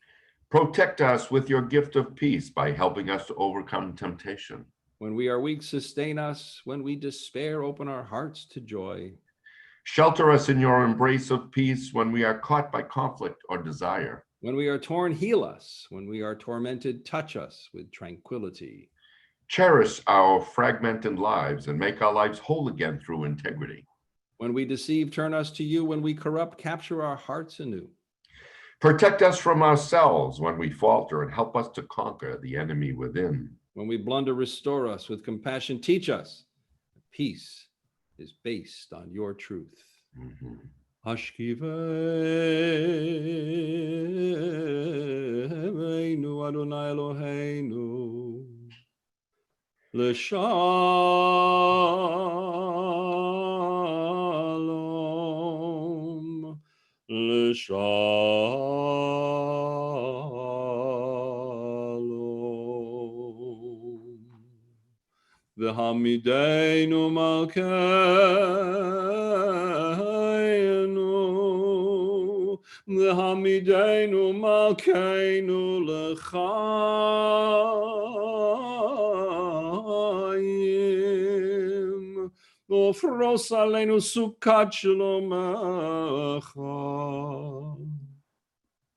Protect us with your gift of peace by helping us to overcome temptation. When we are weak, sustain us. When we despair, open our hearts to joy. Shelter us in your embrace of peace when we are caught by conflict or desire. When we are torn, heal us. When we are tormented, touch us with tranquility. Cherish our fragmented lives and make our lives whole again through integrity. When we deceive, turn us to you. When we corrupt, capture our hearts anew. Protect us from ourselves when we falter and help us to conquer the enemy within. When we blunder, restore us with compassion. Teach us that peace is based on your truth. Hashkiveinu Adonai Eloheinu L'shalom L'shalom V'hamideinu malkeinu V'hamideinu malkeinu l'chaim Ufros aleinu sukat shlomecha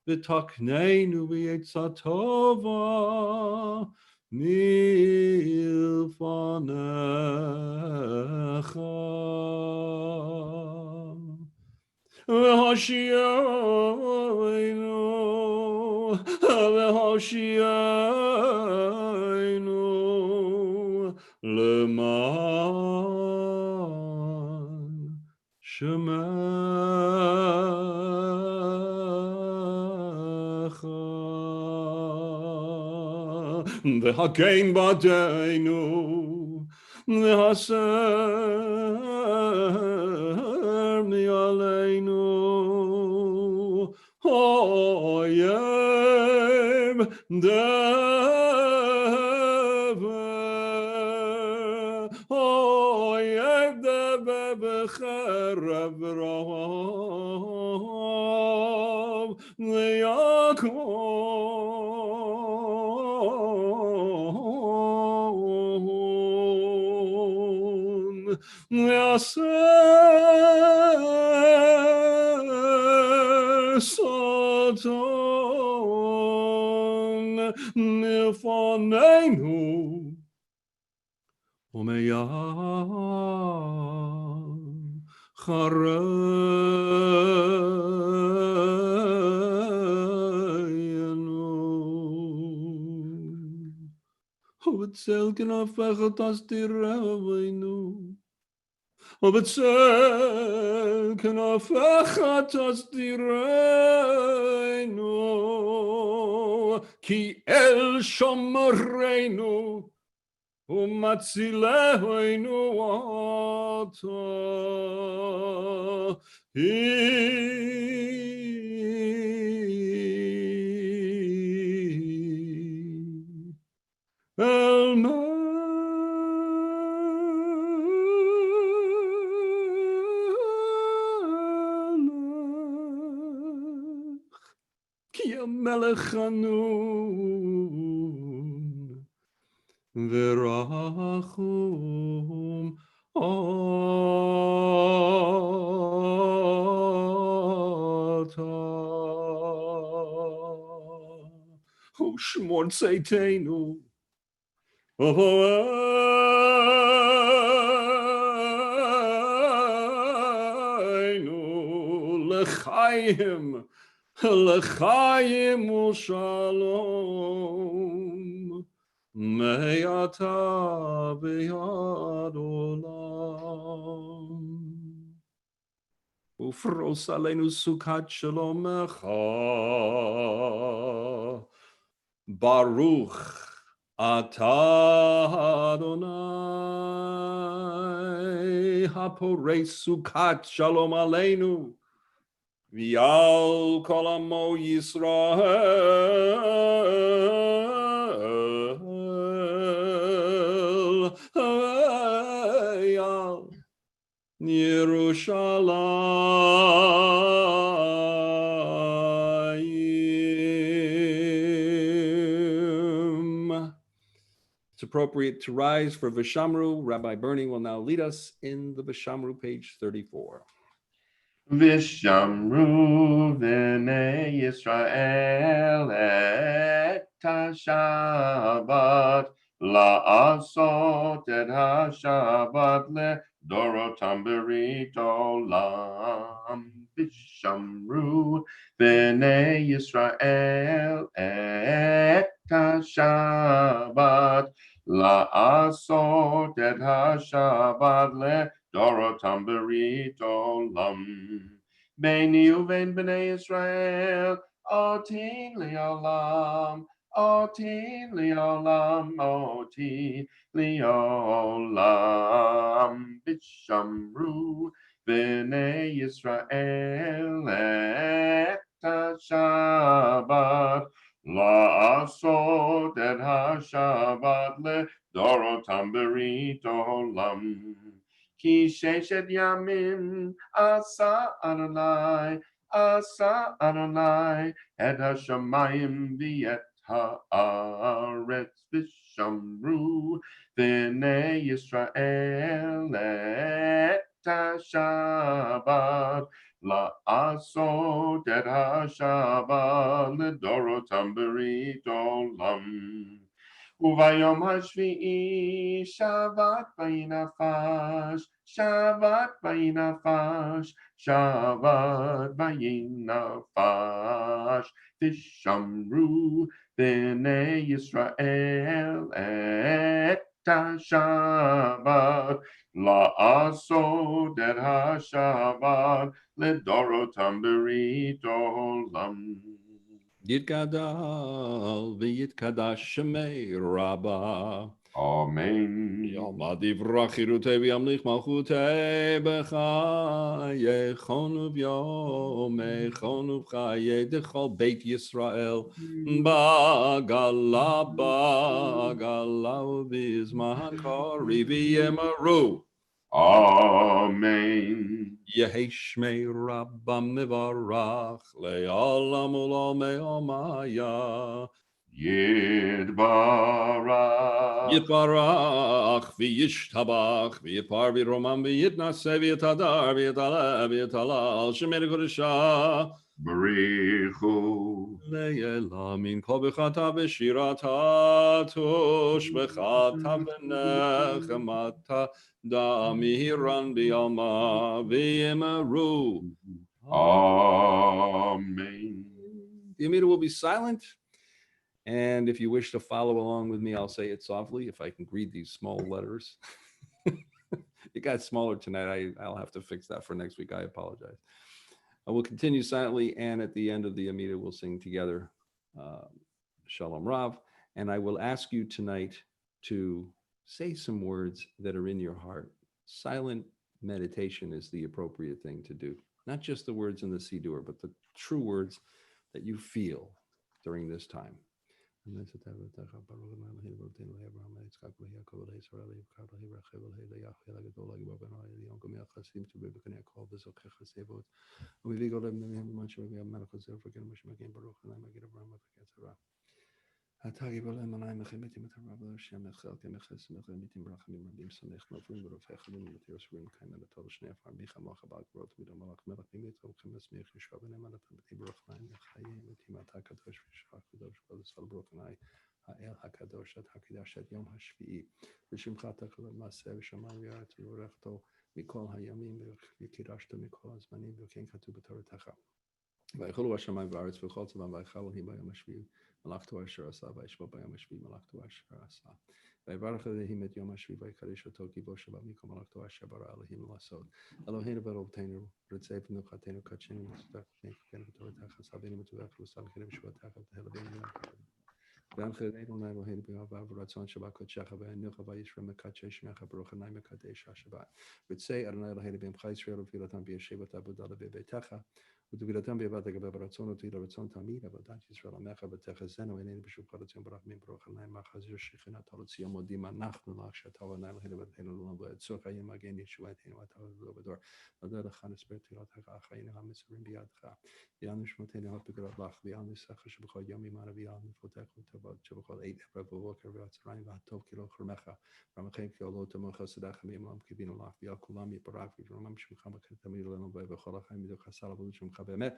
V'takneinu b'yetzah tova milfanecha v'hoshianu leman shemecha v'hakein b'adeinu v'haser mi'aleinu oyem dever oyem dever b'cherev rav v'yakon v'yaser soton milfaneinu umeyah charayenu ubetzel kenafechat astirevenu ובצל כנפך תסתירנו, כי אל שומרנו ומצילנו אתה. אל כי המלך חנון ורחום אתה. ושמור צאתנו ובואנו לחיים לחיים ושלום מעתה ועד עולם. ופרוס עלינו סוכת שלומך ברוך אתה אדוני הפורש סוכת שלום עלינו ועל כל עמו ישראל ועל ירושלים. It's appropriate to rise for Vishamru. Rabbi Bernie will now lead us in the Vishamru, page 34. Vishamru v'nei Yisrael et ha-Shabbat la'asot et ha-Shabbat le'dorotam berit olam. Vishamru v'nei Yisrael et ha-Shabbat la'asot et ha-Shabbat le'dorotam berit olam. Beini uvein b'nei Yisrael oti li'olam, oti li'olam, oti li'olam. Vishamru b'nei Yisrael et ha-Shabbat la'asot et ha-Shabbat le'dorotam berit olam. Ki sheshet yamim asa Adonai et hashamayim v'et haaretz. Vishamru v'nei Yisrael et ha-Shabbat la'asot et ha-Shabbat le'dorotam berit olam. וביום השביעי שבת ויהי נפש, שבת ויהי נפש, שבת ויהי נפש. תשמרו בני ישראל את השבת, לעשות את השבת לדורותם ברית עולם. יתגדל ויתקדש שמי רבה. אמן. יאמר דברך חירותי וימליך מלכותי בחייכון וביומייכון ובחיי דכל בית ישראל בגלה ובזמן קריב ויאמרו אמן. יהי שמי רבה מברך לעולם ולעולמי עולמיה. יתברך וישתבח ויתפאר וירומם ויתנשא ויתהדר ויתעלה ויתהלל שמי לקדושה בריחו לעילא מן כל ברכתה ושירתה תושבחתה ונחמתה דע מהירן בעלמא ויאמרו Amen. The Amida will be silent. And if you wish to follow along with me, I'll say it softly if I can read these small letters. It got smaller tonight. I'll have to fix that for next week. I apologize. I will continue silently, and at the end of the Amida, we'll sing together Shalom Rav. And I will ask you tonight to say some words that are in your heart. Silent meditation is the appropriate thing to do. Not just the words in the Siddur, but the true words that you feel during this time. האל הקדוש, את הקדש, את יום השביעי, ושמך תכל מעשה ושמיים וארץ וברכתו מכל הימים וקידשת מכל הזמנים, וכן כתוב בתורתך. ויחולו השמיים והארץ וכל צבאם ויחלו היא ביום השביעי, מלאכתו אשר עשה, וישבו ביום השביעי מלאכתו אשר עשה. ויברך אלוהים את יום השביעי ויקדש אותו כי בו שבת מכל מלאכתו אשר ברא אלוהים לעשות. אלוהינו ואלוהינו רצי פנוחתנו קדשנו מצוותך כן בתורתך סבינו מצוותך וסלחנו בשבתך ותהלבנו והנחלנו נא אלוהינו באהבה ורצון שבת קודשך והנך וישרה מקדשי שמך ברוך ה' מקדש השבת. רצי אדוני אלוהינו בעמך ישראל ותפילתם בישיבת עבודה בביתך ותפילתם בעבודת הגבר ברצון אותי לרצון תמיד עבודת ישראל עמך ותחזינו עינינו בשובך לציון ברחמים ברוך ה' מחזיר שכינתך לציון מודים אנחנו לך שאתה אדוני אלוהינו ואלוהינו לעולם ועד צור חיים מגן ישועתנו ואתה לא בדור. נודה לך נספר תהילתך החיינו המסורים בידך. ויעל נשמתנו רק בגלל לך ויעל ניסך שבכל יום עמנו ויעל נפלותך וטובות שבכל עת ערב ובוקר והצהריים והטוב כי לא חרמך רמכם כי עולו תמוך חסדך מעולם קיווינו לך ויעל כולם יברך וירומם שמך תמיד לנו ובכל החיים מדוך הסל עבוד שמך באמת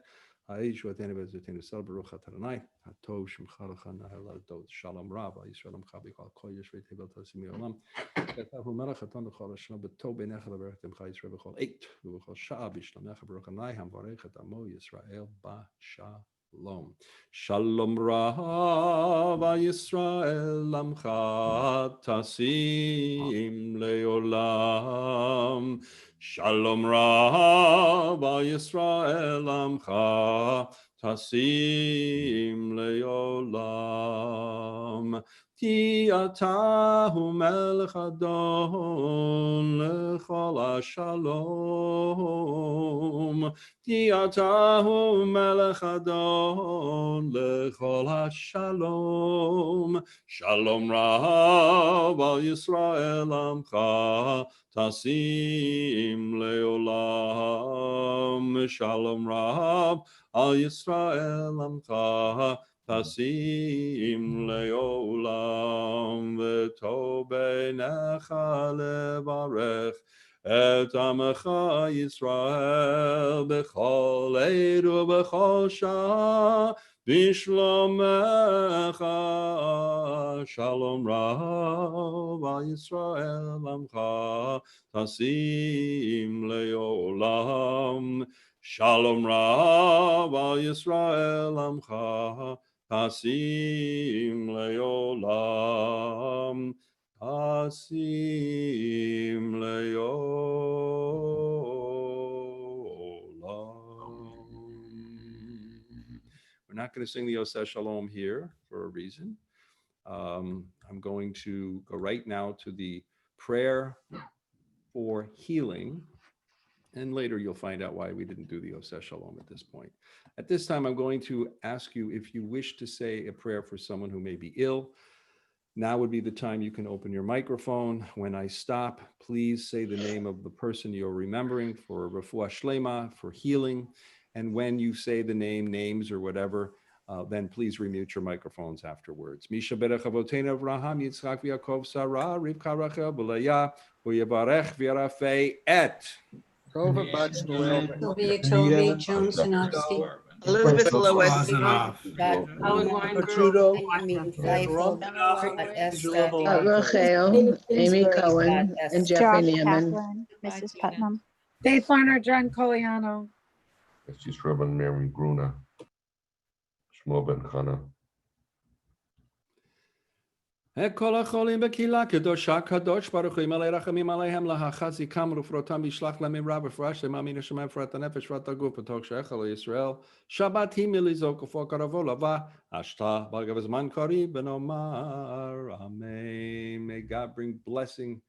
הישועתנו ועזרתנו סל ברוך אתה אדוני הטוב שמך לך נהל לדוד שלום רב על ישראל עמך בכל כל יושבי תבל תעשי מעולם כתבו מלך אתון לכל השנה בטוב בעיניך לברך עמך ישראל בכל עת ובכל שעה בשלומך ברוך ה' המברך את עמו ישראל בשלום. שלום רב על ישראל עמך תשים לעולם. שלום רב על ישראל עמך תשים לעולם. כי אתה הוא מלך אדון לכל השלום. כי אתה הוא מלך אדון לכל השלום. שלום רב על ישראל עמך תשים לעולם. שלום רב על ישראל עמך תשים לעולם. וטוב בעיניך לברך את עמך ישראל בכל עת ובכל שעה Bishlomecha Shalom Rav al Yisrael Amcha Tasim Leolam. Shalom Rav al Yisrael Amcha Tasim Leolam. Tasim Leolam. We're not going to sing the Oseh Shalom here for a reason. I'm going to go right now to the prayer for healing. And later you'll find out why we didn't do the Oseh Shalom at this point. At this time, I'm going to ask you if you wish to say a prayer for someone who may be ill. Now would be the time you can open your microphone. When I stop, please say the name of the person you're remembering for refuah shlema, for healing. And when you say the names or whatever, then please remute your microphones afterwards. Misha berech avotenu Avraham, Yitzchak, Yaakov, Sarah, Rivka, Rachel, B'leah, Uyavarech v'yarafei et. Sylvia Jones Sinofsky. Elizabeth Lewis. Howard Weinberg. Trudeau. Rachel, Amy Cohen, and Jeffrey Josh Neiman. Kaplan, Mrs. Putnam. Faith Lerner, John Coliano. It's just Reverend Mary Gruner. Shmuel Ben Chana. כל החולים בקהילה קדושה קדוש ברוך הוא מלא רחמים עליהם להחזיקם ולפרותם ישלח להם מהרה ורפואה שלמה מן השמיים רפואת הנפש ורפואת הגוף בתוך שייך לישראל שבת היא מלזעוק ופור קרבו לבא השתה ברגע וזמן קריב ונאמר amen. May God bring blessing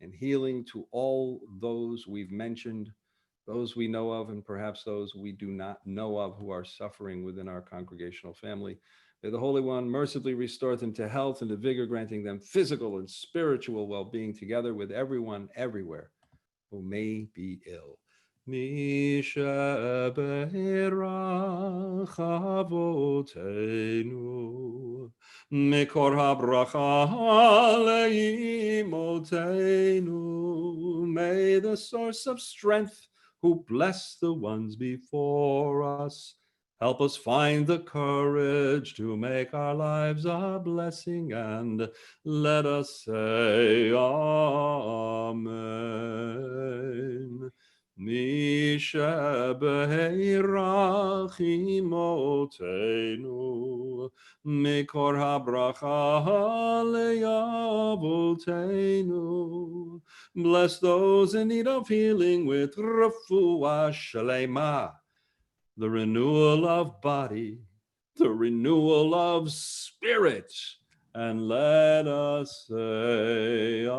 and healing to all those we've mentioned, those we know of, and perhaps those we do not know of who are suffering within our congregational family. May the Holy One mercifully restore them to health and to vigor, granting them physical and spiritual well-being together with everyone everywhere who may be ill. Misha be'erach avotenu mikor habracha leimotenu. May the source of strength who bless the ones before us help us find the courage to make our lives a blessing, and let us say Amen. Misha be'erach imotenu mikor habracha le'avotenu. Bless those in need of healing with refuah shlema, the renewal of body, the renewal of spirit, and let us say Amen.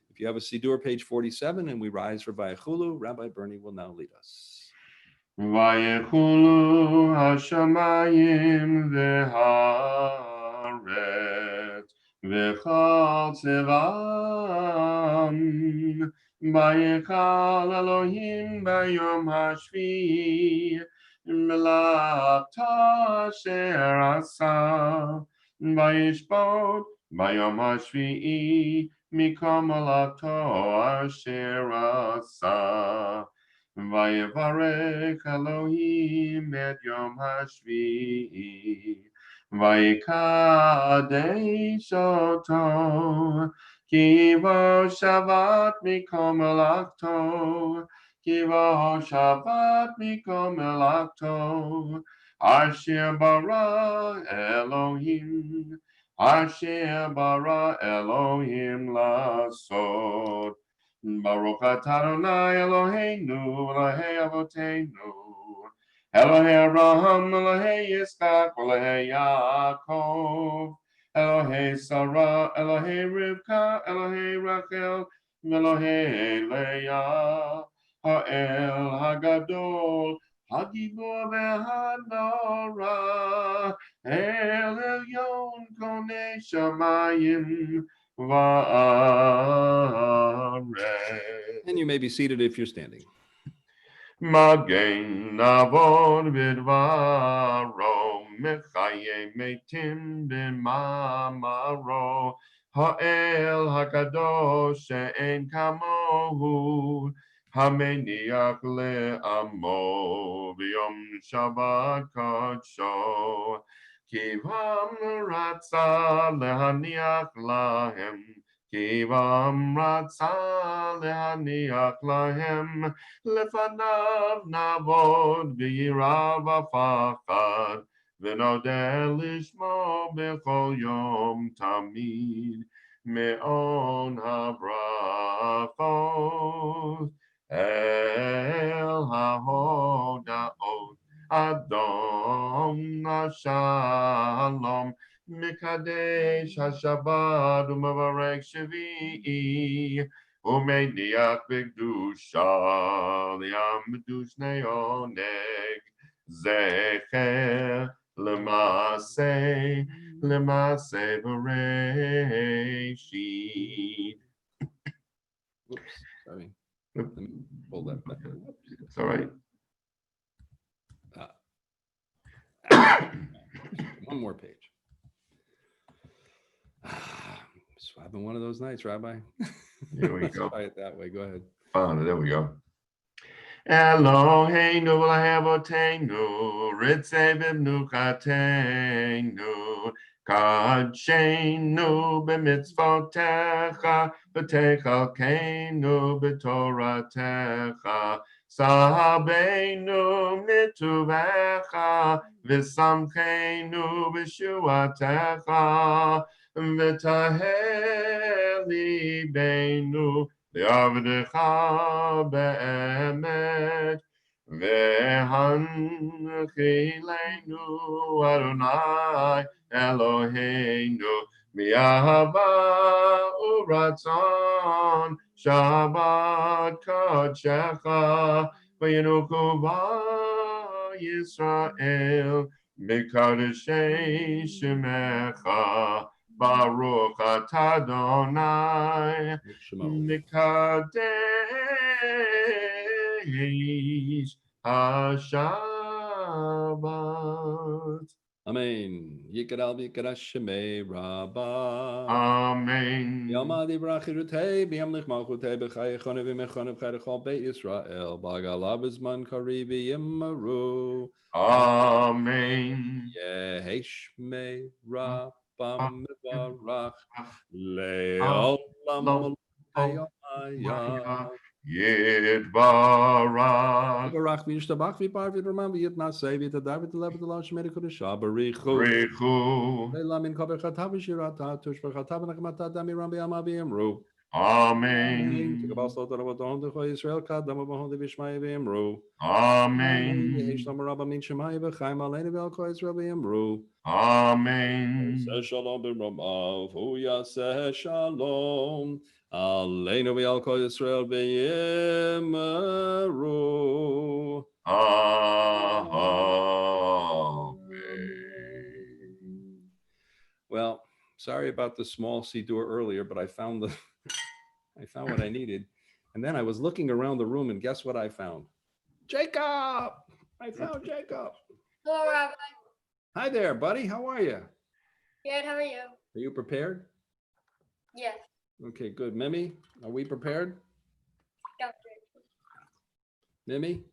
If you have a Siddur, page 47, and we rise for Vayechulu, Rabbi Bernie will now lead us. Vayechulu hashamayim v'haaretz v'chal tzevam vayechal Elohim bayom hashvi melachta asher asa vayishbot bayom hashvi mikol melachto asher asa. Vayevarech Elohim et Yom Hashvi, Vayikadesh oto, Ki bo Shabbat mikol melachto, Ki bo Shabbat mikol melachto, Asher bara Elohim, Asher bara Elohim lasot. Baruch atah Adonai Eloheinu, Elohei Avotenu, Elohei Abraham, Elohei Yitzchak, Elohei Yaakov, Elohei Sarah, Elohei Rivka, Elohei Rachel, Elohei Leah, Ha'el Hagadol, Hagibor ve'hanora, El Elyon Konei Shamayim. And you may be seated if you're standing. Magen avod bidvaro, mechaye metim b'mamaro, האל הקדוש שאין כמוהו, המניח לעמו ביום שבת קודשו, כי בם רצה להניח להם, כי בם רצה להניח להם, לפניו נעבוד ביראה ופחד, ונודה לשמו בכל יום תמיד, מעון הברכות אל ההודעות. אדון השלום, מקדש השבת ומברך שביעי, ומניח בקדושה ליעמדו שני עונג, זכר למעשה בראשית. Whoops, sorry. Let me pull that back. It's all right. One more page. So having one of those nights, Rabbi. Here we go. Try it that way. Go ahead. Oh, there we go. Eloheinu v'lahevotenu, ritzei b'mnukatenu, kadshenu b'mitzvotecha, v'techalkeinu b'toratecha, sahabeinu mituvecha, v'samcheinu b'shuatecha, v'taher libeinu Le'avdecha be'emet, ve'hanchilenu Adonai Eloheinu, mi'ahava u'ratzon, Shabbat kodshecha, v'yinuku Yisrael, mikadeshei shemecha, Baruch atah Adonai, Mikadesh HaShabbat. Amen. Yikadal v'yikadash shemei Rabbah. Amen. Yamadi brachirutei b'yamlich malchutei b'chayechone v'mechone b'chayechol Beit Yisrael b'agala b'zman karibi yimaru. Amen. Yehi shmei Rabbah mevarach le'olam Yitbarach. Barach v'yishtabach v'yipar v'yidroman v'yitnasei v'yitadar v'yitalev v'yitalav shemei kodesha barichu. Richu. Le'lamin kaber chatav v'shirata tushbar chatav v'nachmata damiram b'yama v'yimru. Amen. Tikabal slotan avadon decho Yisrael kadam avahon devishmai v'yimru. Amen. Yehi shlom rabba min shemai v'chaim aleinu v'al kol Yisrael v'yimru. Amen. SHALOM b'ramav hu yaseh shalom. Aleinu v'al kol Yisrael v'yimru. Amen. Well, sorry about the small siddur earlier, but I found what I needed. And then I was looking around the room, and guess what I found? Jacob! I found Jacob. Hello, Rabbi. Hi there, buddy. How are you? Good, how are you? Are you prepared? Yes. Okay, good. Mimi, are we prepared? Yep. Mimi?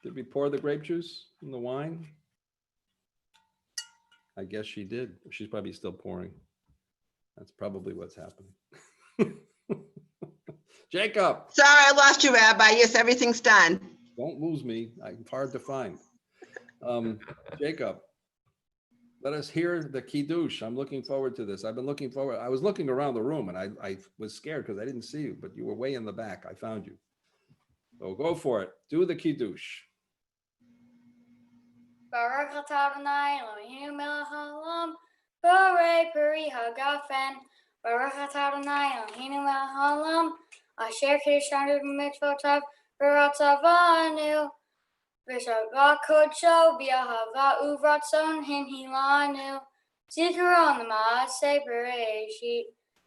Did we pour the grape juice in the wine? I guess she did. She's probably still pouring. That's probably what's happening. Jacob. Sorry, I lost you, Rabbi. Yes, everything's done. Don't lose me. It's hard to find. Jacob, let us hear the Kiddush. I'm looking forward to this. I've been looking forward. I was looking around the room and I was scared because I didn't see you, but you were way in the back. I found you. So go for it. Do the Kiddush. Baruch atah Adonai Eloheinu melech haolam, borei peri hagafen. Baruch atah Adonai Eloheinu melech haolam, asher kiddushanu b'mitzvotav v'ratzavanu, v'shabbat kodsho b'ahava uvratzon hinhilanu. Zikaron l'maaseh bereshit,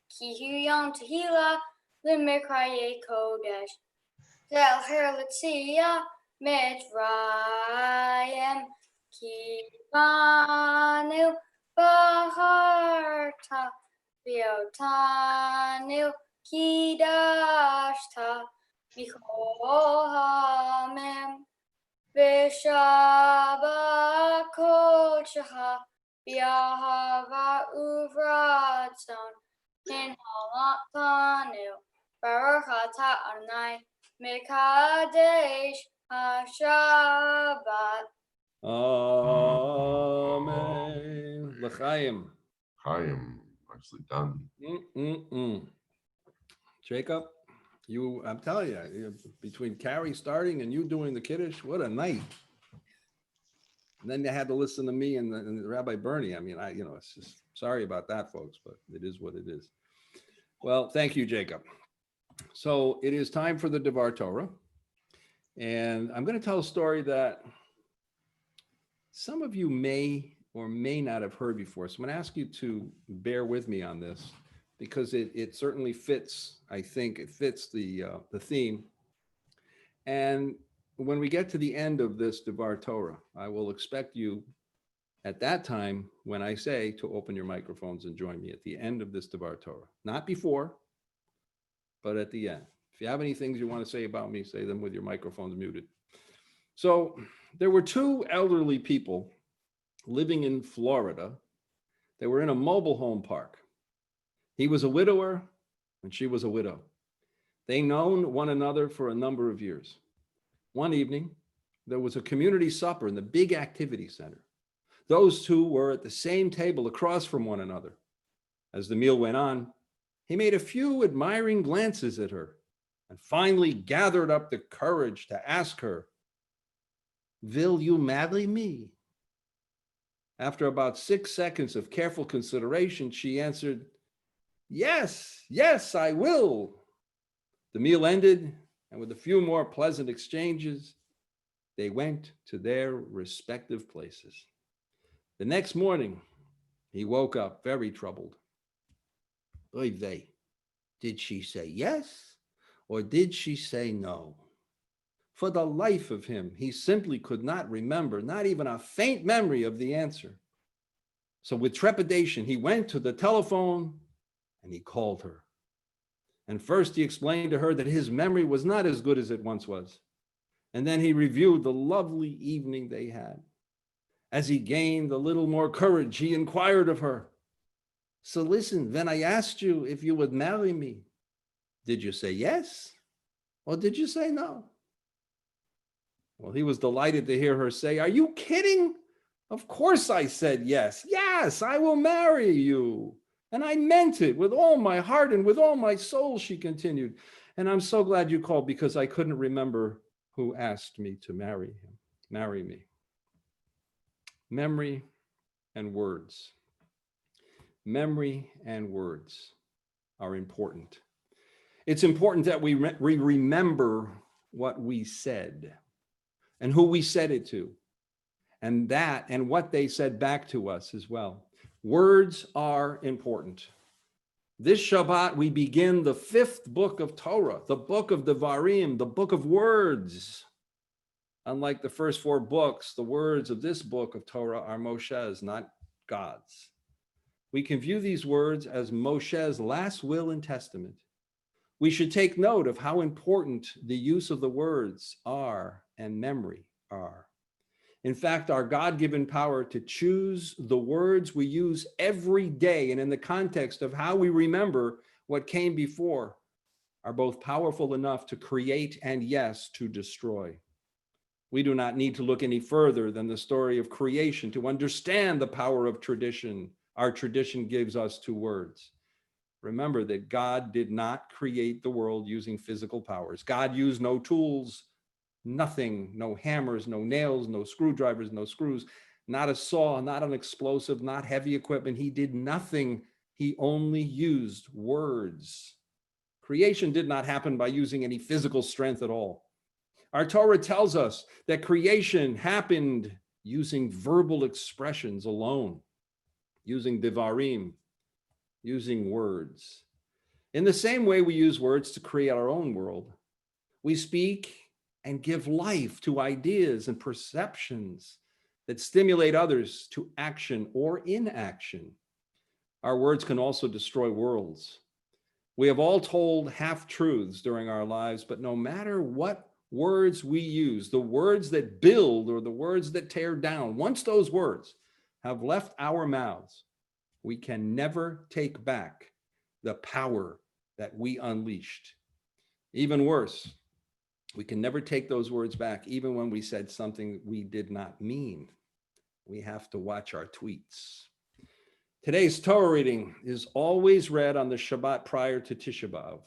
ki hu yom tehillah l'mikraye kodesh. Zel her l'tziyah mitzrayim. Kibanu Baharta Viotanu Kidashta Michohamim Vishabakochaha Biahava Uvratson in Halatanu Baruch Atah Adonai Mekadesh HaShabbat. Amen. L'chaim. Chaim, nicely done. Jacob, I'm telling you, between Carrie starting and you doing the Kiddush, what a night. And then they had to listen to me and Rabbi Bernie. I mean, it's just sorry about that, folks, but it is what it is. Well, thank you, Jacob. So it is time for the Devar Torah. And I'm going to tell a story that some of you may or may not have heard before. So I'm going to ask you to bear with me on this because it certainly fits, I think it fits the theme. And when we get to the end of this Devar Torah, I will expect you at that time when I say to open your microphones and join me at the end of this Devar Torah. Not before, but at the end. If you have any things you want to say about me, say them with your microphones muted. So there were two elderly people living in Florida. They were in a mobile home park. He was a widower and she was a widow. They known one another for a number of years. One evening, there was a community supper in the big activity center. Those two were at the same table across from one another. As the meal went on, he made a few admiring glances at her and finally gathered up the courage to ask her, "Will you marry me?" After about 6 seconds of careful consideration, she answered, "Yes, yes, I will." The meal ended, and with a few more pleasant exchanges, they went to their respective places. The next morning, he woke up very troubled. Oy vey, did she say yes, or did she say no? For the life of him, he simply could not remember, not even a faint memory of the answer. So with trepidation, he went to the telephone and he called her. And first he explained to her that his memory was not as good as it once was. And then he reviewed the lovely evening they had. As he gained a little more courage, he inquired of her, "So listen, when I asked you if you would marry me, did you say yes, or did you say no?" Well, he was delighted to hear her say, "Are you kidding? Of course I said yes. Yes, I will marry you. And I meant it with all my heart and with all my soul," she continued. "And I'm so glad you called because I couldn't remember who asked me to marry me." Memory and words. Memory and words are important. It's important that we remember what we said and who we said it to, and what they said back to us as well. Words are important. This Shabbat, we begin the 5th book of Torah, the book of Devarim, the book of words. Unlike the first 4 books, the words of this book of Torah are Moshe's, not God's. We can view these words as Moshe's last will and testament. We should take note of how important the use of the words are and memory are. In fact, our God-given power to choose the words we use every day and in the context of how we remember what came before are both powerful enough to create and, yes, to destroy. We do not need to look any further than the story of creation to understand the power of tradition our tradition gives us to words. Remember that God did not create the world using physical powers. God used no tools, nothing, no hammers, no nails, no screwdrivers, no screws, not a saw, not an explosive, not heavy equipment. He did nothing. He only used words. Creation did not happen by using any physical strength at all. Our Torah tells us that creation happened using verbal expressions alone, using devarim, using words. In the same way we use words to create our own world, we speak and give life to ideas and perceptions that stimulate others to action or inaction. Our words can also destroy worlds. We have all told half-truths during our lives, but no matter what words we use, the words that build or the words that tear down, once those words have left our mouths, we can never take back the power that we unleashed. Even worse, we can never take those words back, even when we said something we did not mean. We have to watch our tweets. Today's Torah reading is always read on the Shabbat prior to Tisha B'Av.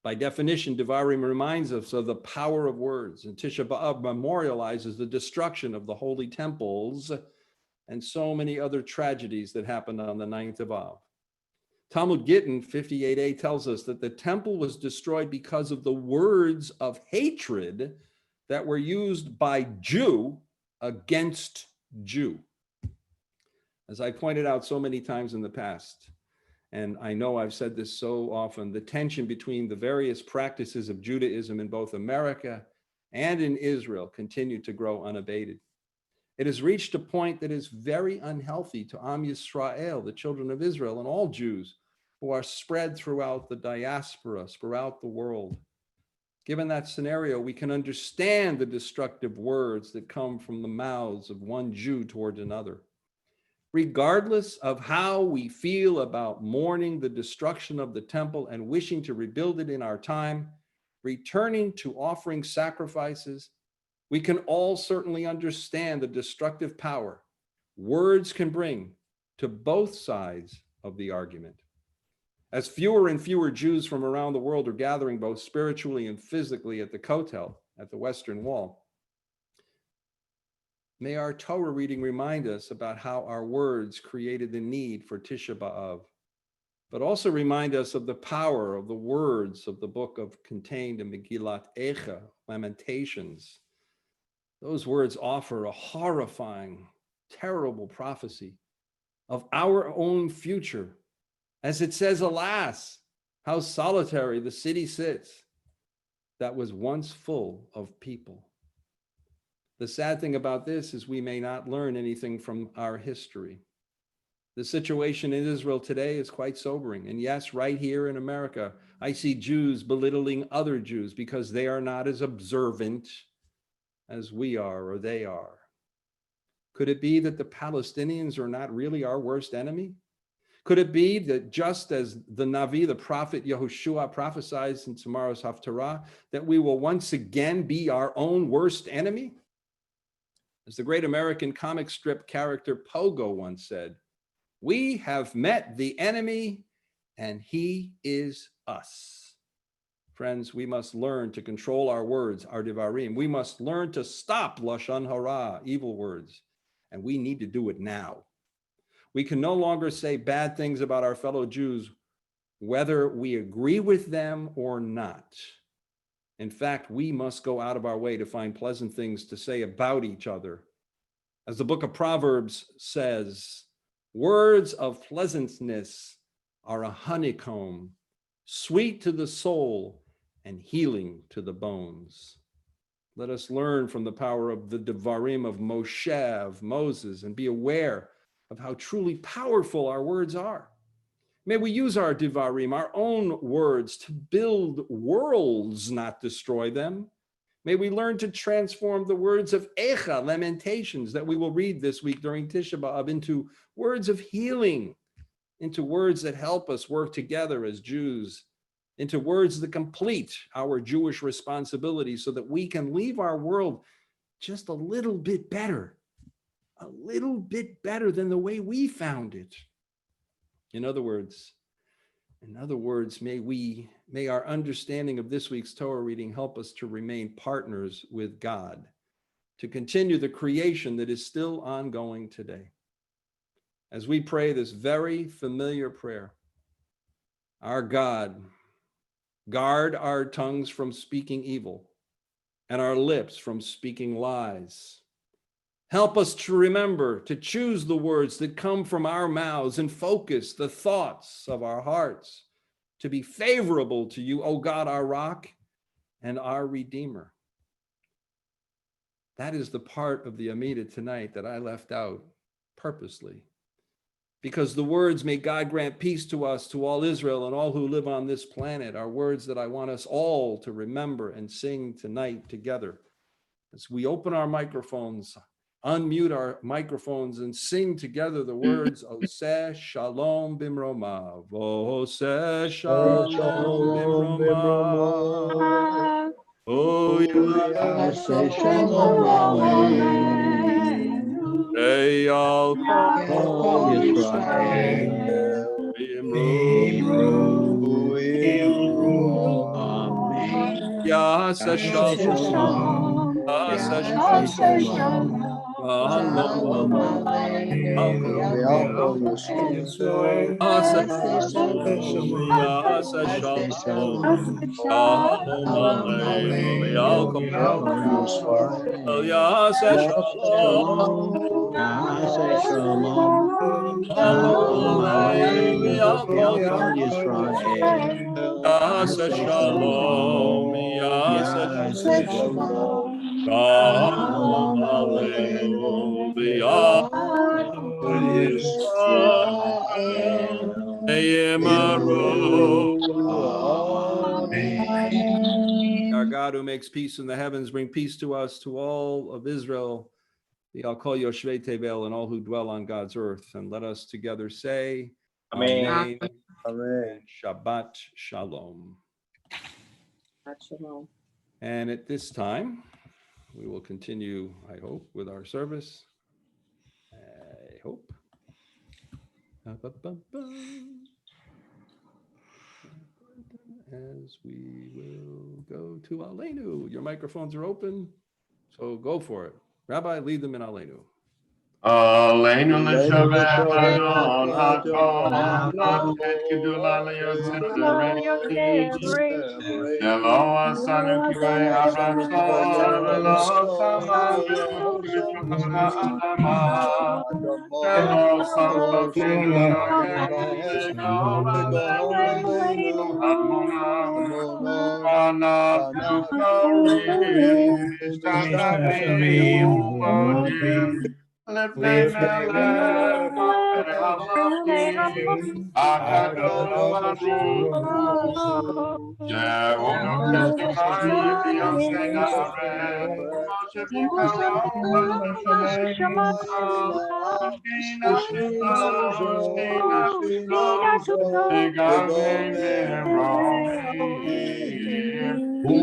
By definition, Devarim reminds us of the power of words, and Tisha B'Av memorializes the destruction of the holy temples and so many other tragedies that happened on the 9th of Av. Talmud Gittin 58a tells us that the temple was destroyed because of the words of hatred that were used by Jew against Jew. As I pointed out so many times in the past, and I know I've said this so often, the tension between the various practices of Judaism in both America and in Israel continued to grow unabated. It has reached a point that is very unhealthy to Am Yisrael, the children of Israel, and all Jews who are spread throughout the diaspora, throughout the world. Given that scenario, we can understand the destructive words that come from the mouths of one Jew toward another. Regardless of how we feel about mourning the destruction of the temple and wishing to rebuild it in our time, returning to offering sacrifices, we can all certainly understand the destructive power words can bring to both sides of the argument. As fewer and fewer Jews from around the world are gathering both spiritually and physically at the Kotel, at the Western Wall, may our Torah reading remind us about how our words created the need for Tisha B'Av, but also remind us of the power of the words of the book contained in Megillat Eicha, Lamentations. Those words offer a horrifying, terrible prophecy of our own future. As it says, alas, how solitary the city sits that was once full of people. The sad thing about this is we may not learn anything from our history. The situation in Israel today is quite sobering. And yes, right here in America, I see Jews belittling other Jews because they are not as observant as we are or they are. Could it be that the Palestinians are not really our worst enemy? Could it be that just as the Navi, the prophet Yehoshua prophesies in tomorrow's Haftarah, that we will once again be our own worst enemy? As the great American comic strip character Pogo once said, we have met the enemy and he is us. Friends, we must learn to control our words, our devarim. We must learn to stop lashon hara, evil words, and we need to do it now. We can no longer say bad things about our fellow Jews, whether we agree with them or not. In fact, we must go out of our way to find pleasant things to say about each other. As the book of Proverbs says, words of pleasantness are a honeycomb, sweet to the soul and healing to the bones. Let us learn from the power of the Devarim of Moshe, of Moses, and be aware of how truly powerful our words are. May we use our Devarim, our own words, to build worlds, not destroy them. May we learn to transform the words of Eicha, Lamentations, that we will read this week during Tisha B'Av, into words of healing, into words that help us work together as Jews, into words that complete our Jewish responsibility so that we can leave our world just a little bit better than the way we found it. In other words, may our understanding of this week's Torah reading help us to remain partners with God, to continue the creation that is still ongoing today. As we pray this very familiar prayer, our God, guard our tongues from speaking evil and our lips from speaking lies. Help us to remember to choose the words that come from our mouths and focus the thoughts of our hearts to be favorable to you, O God, our rock and our Redeemer. That is the part of the Amida tonight that I left out purposely. Because the words, may God grant peace to us, to all Israel and all who live on this planet, are words that I want us all to remember and sing tonight together. As we open our microphones, unmute our microphones and sing together the words, Oseh Shalom Bimroma, Oseh Shalom Bimroma. Oh, Yaseh Shalom Aleinu. Eyal Kol Yisrael. Imru. Amen. Yaseh Shalom. Yaseh Shalom. Shalom Aleinu. Kol Yisrael. Yaseh Shalom. Yaseh Shalom. Shalom Aleinu. Kol Yisrael. Yaseh Shalom. Yaseh Shalom. Shalom Aleinu. Kol Kol Yisrael. Yaseh Shalom. Yaseh Shalom. Shalom Aleinu. Kol Yisrael. Our God who makes peace in the heavens, bring peace to us, to all of Israel, the I'll call Yoshvei Tevel and all who dwell on God's earth. And let us together say, Amen. Amen. Shabbat Shalom. Shalom. And at this time, we will continue, I hope, with our service. I hope. As we will go to Aleinu. Your microphones are open, so go for it. Rabbi, lead them in Aleinu. Aleinu l'shaveh adon hakol, l'tet gedula le'yotzei Shelo asanu kivei haratzon, v'lo samanu b'shulchan ha'adama. Shelo samta f'Eloheinu aleinu hamonam. V'anachnu chorim, mishtashvim u'modim. Lifnei melech hamelachim, HaKadosh Baruch Hu, Shehu nokes b'mayim v'yosei haaretz, Moshe b'karo v'shamayim, Shkina Shlo, V'gavei Me'romim, Hu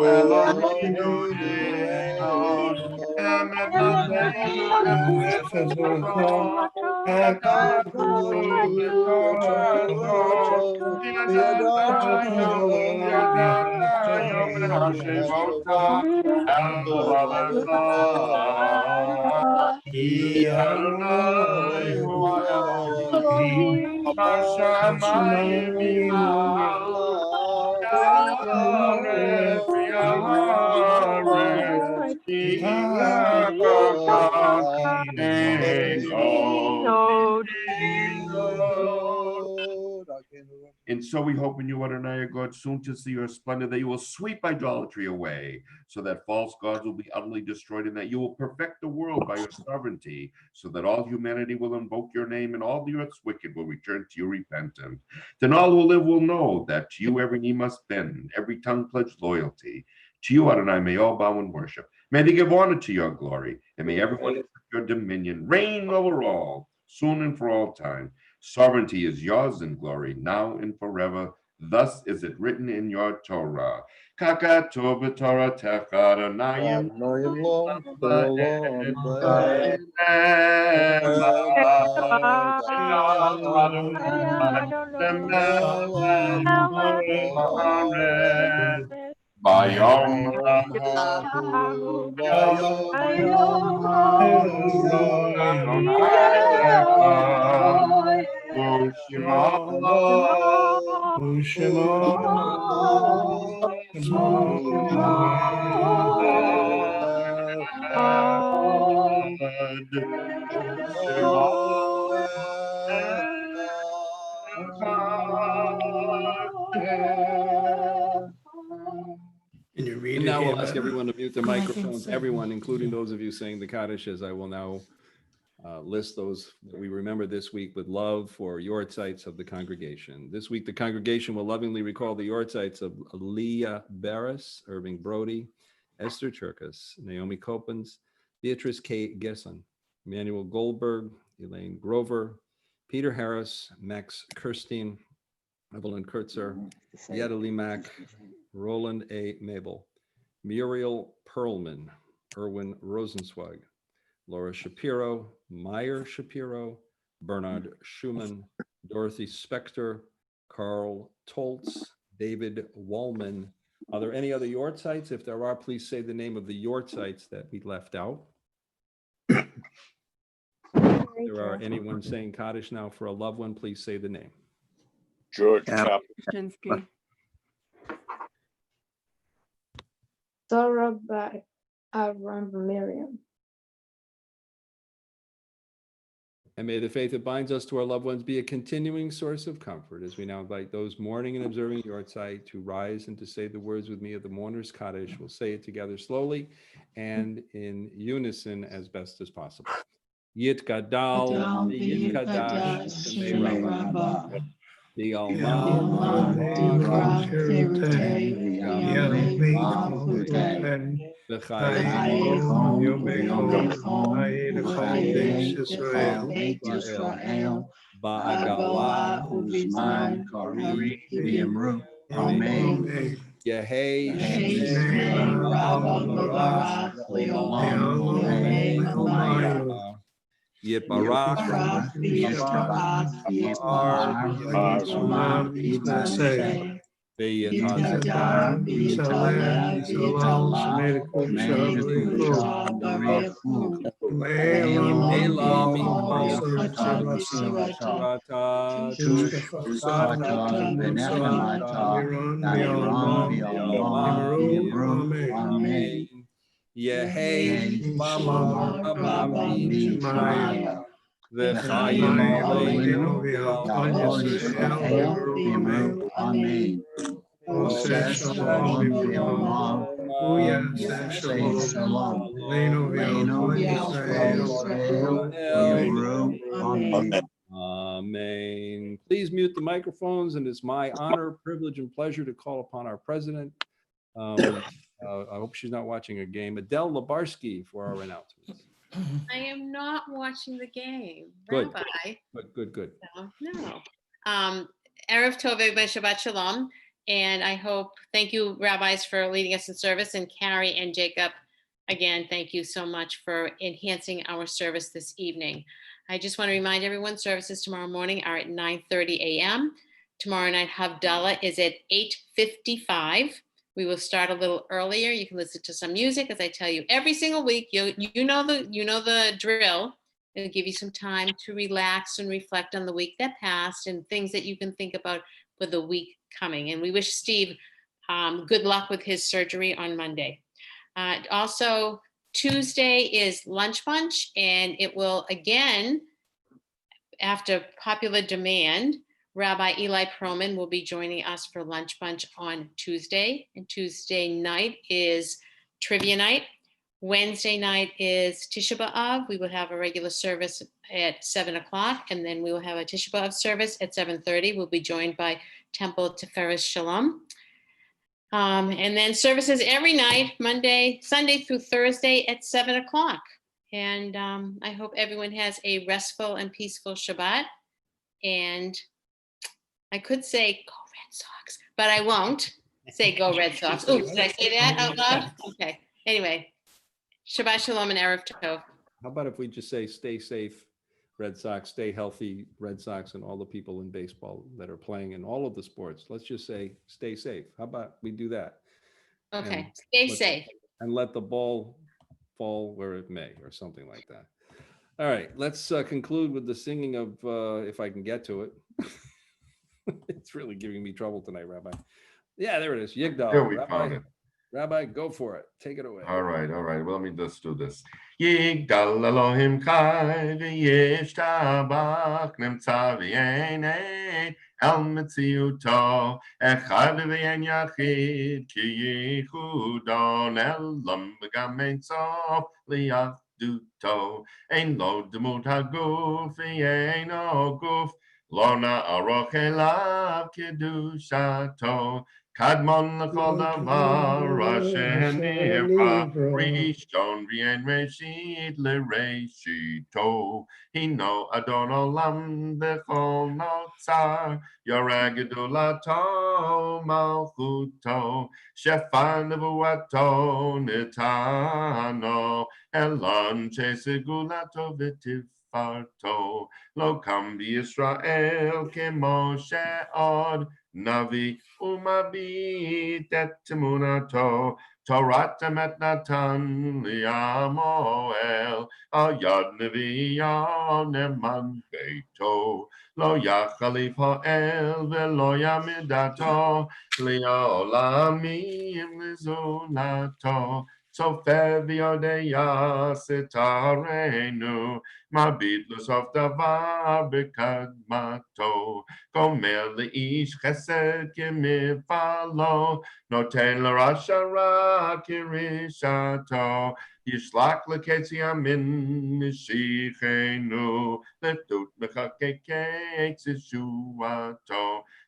Eloheinu Echad, Emet Lavenu Emet Zecharo, Ekadu B'Torato, Yadayom Hashivota, Elvalecha, Ki Adonai Hu Elohim, Hashamayim Yimalu, Yaharet V'Yaharet, Ki Adonai Echad. And so we hope in you, Adonai, God, soon to see your splendor, that you will sweep idolatry away, so that false gods will be utterly destroyed, and that you will perfect the world by your sovereignty, so that all humanity will invoke your name, and all the earth's wicked will return to you repentant. Then all who live will know that to you every knee must bend, every tongue pledge loyalty. To you, Adonai, may all bow and worship. May they give honor to your glory, and may everyone accept your dominion, reign over all, soon and for all time. Sovereignty is yours in glory, now and forever. Thus is it written in your Torah. Kakato b'Torah techa Adonai Bayom And now we'll ask everyone to mute Mute the microphones, everyone, including those of you saying the Kaddish, as I will now list those that we remember this week with love for Yortzites of the congregation. This week, the congregation will lovingly recall the Yortzites of Leah Barris, Irving Brody, Esther Turkus, Naomi Copens, Beatrice K. Gesson, Emmanuel Goldberg, Elaine Grover, Peter Harris, Max Kirstein, Evelyn Kurtzer, Yetta Limak, Roland A. Mabel, Muriel Perlman, Erwin Rosenzweig, Laura Shapiro, Meyer Shapiro, Bernard Schumann, Dorothy Spector, Carl Toltz, David Wallman. Are there any other Yortzites? If there are, please say the name of the Yortzites that we left out. If there are anyone saying Kaddish now for a loved one, please say the name. George Kaczynski. Sarah by Avram Miriam. And may the faith that binds us to our loved ones be a continuing source of comfort as we now invite those mourning and observing Yortzeit to rise and to say the words with me of the mourner's Kaddish. We'll say it together slowly and in unison as best as possible. Yit Gadal, Yit Kadash, Shemei Rabbah, the Alma, Israel, Ba'agala, Uzman, Kari, V'Yamru, Amen. Yehei, Yitbarach, Yehei Mama Rabbi Shemaya V'chayim Aleinu V'al Amen. Amen. Please mute the microphones, and it's my honor, privilege, and pleasure to call upon our president. I hope she's not watching a game. Adele Labarsky for our announcements. I am not watching the game. Good. Rabbi. Good. No. Erev Tov, everybody, Shabbat Shalom. And I hope, thank you, rabbis, for leading us in service. And Carrie and Jacob, again, thank you so much for enhancing our service this evening. I just want to remind everyone, services tomorrow morning are at 9:30 a.m. Tomorrow night, Havdalah is at 8:55. We will start a little earlier. You can listen to some music, as I tell you every single week. You know the drill. It'll give you some time to relax and reflect on the week that passed and things that you can think about for the week coming. And we wish Steve good luck with his surgery on Monday. Also, Tuesday is Lunch Bunch, and it will again, after popular demand, Rabbi Eli Perlman will be joining us for Lunch Bunch on Tuesday. And Tuesday night is trivia night. Wednesday night is Tisha B'Av. We will have a regular service at 7 o'clock, and then we will have a Tisha B'Av service at 7:30. We'll be joined by Temple Tiferes Shalom. And then services every night, Sunday through Thursday at 7 o'clock. And I hope everyone has a restful and peaceful Shabbat. And I could say, go Red Sox, but I won't say go Red Sox. Oh, did I say that out loud? Okay. Anyway, Shabbat Shalom and Erev Tov. How about if we just say, stay safe, Red Sox, stay healthy, Red Sox, and all the people in baseball that are playing in all of the sports. Let's just say, stay safe. How about we do that? Okay, stay safe. And let the ball fall where it may, or something like that. All right, let's conclude with the singing of, if I can get to it. It's really giving me trouble tonight, Rabbi. Yeah, there it is. Yigdal. There we Rabbi, found it. Rabbi, go for it. Take it away. All right. Well, let me just do this. Yigdal Elohim Chai v'yishtabach nemtza v'yein el metziuto echad v'yein yachid ki yichudon elam v'gam ein sof liyachduto ein lo demut haguf v'yein o guf lo na'aroch elav kedushato Kadmon l'chol davar Hashem nivra Rishon v'yen reshit l'reshito Hino Adon olam b'chol notzar Yoreh gedulato malchuto Shefa nevuato nitano Elon chesegulato v'tifarto Lo kam b'Yisrael kemo she'od Navi umabit et temunato Torah temet natan liamoel Al yad nevi'ah neman beito Lo yachalif ha'el ve'lo yamidato Li'olamim lizulato Sofer v'yodeya setarenu Mabit l'sof davar b'kadmato Gomer le'ish chesed k'mifalo Noten l'rasha ra kirishato Yishlach l'ketzi yamin mishichenu Letut mechakekek zishuato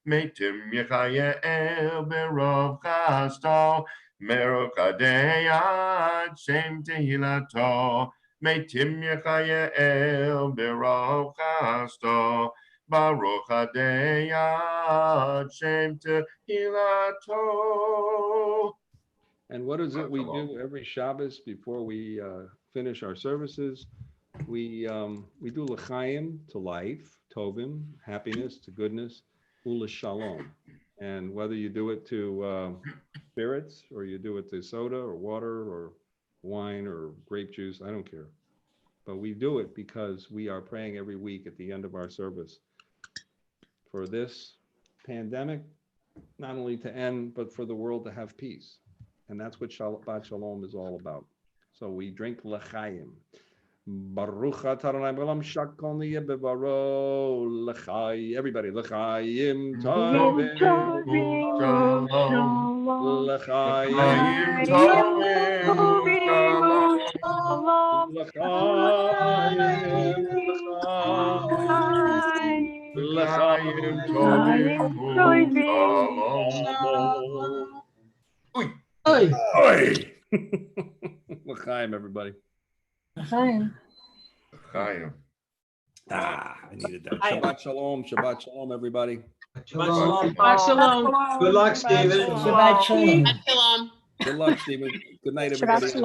Meitim yechayel berov chasto Merok adeyat shem tehilato Meitim yechayel berov chasto Baruch adeyat shem tehilato. And what is it we do every Shabbos before we finish our services? We do l'chaim, to life, tovim, happiness, to goodness, ula shalom. And whether you do it to spirits or you do it to soda or water or wine or grape juice, I don't care. But we do it because we are praying every week at the end of our service for this pandemic, not only to end, but for the world to have peace. And that's what Shabbat Shalom is all about. So we drink l'chaim. Baruch atah Adonai b'olam shakon yebevaro l'chaim. Everybody, l'chaim tovim shalom. L'chaim tovim shalom. L'chaim tovim shalom. Oi. L'chaim, everybody. L'chaim. Chaim. I needed that. Shabbat Shalom. Shabbat Shalom, everybody. Shabbat Shalom. Good luck, Stephen. Shabbat Shalom. Shalom. Good luck, Stephen. Good night, Shabbat everybody. Shalom.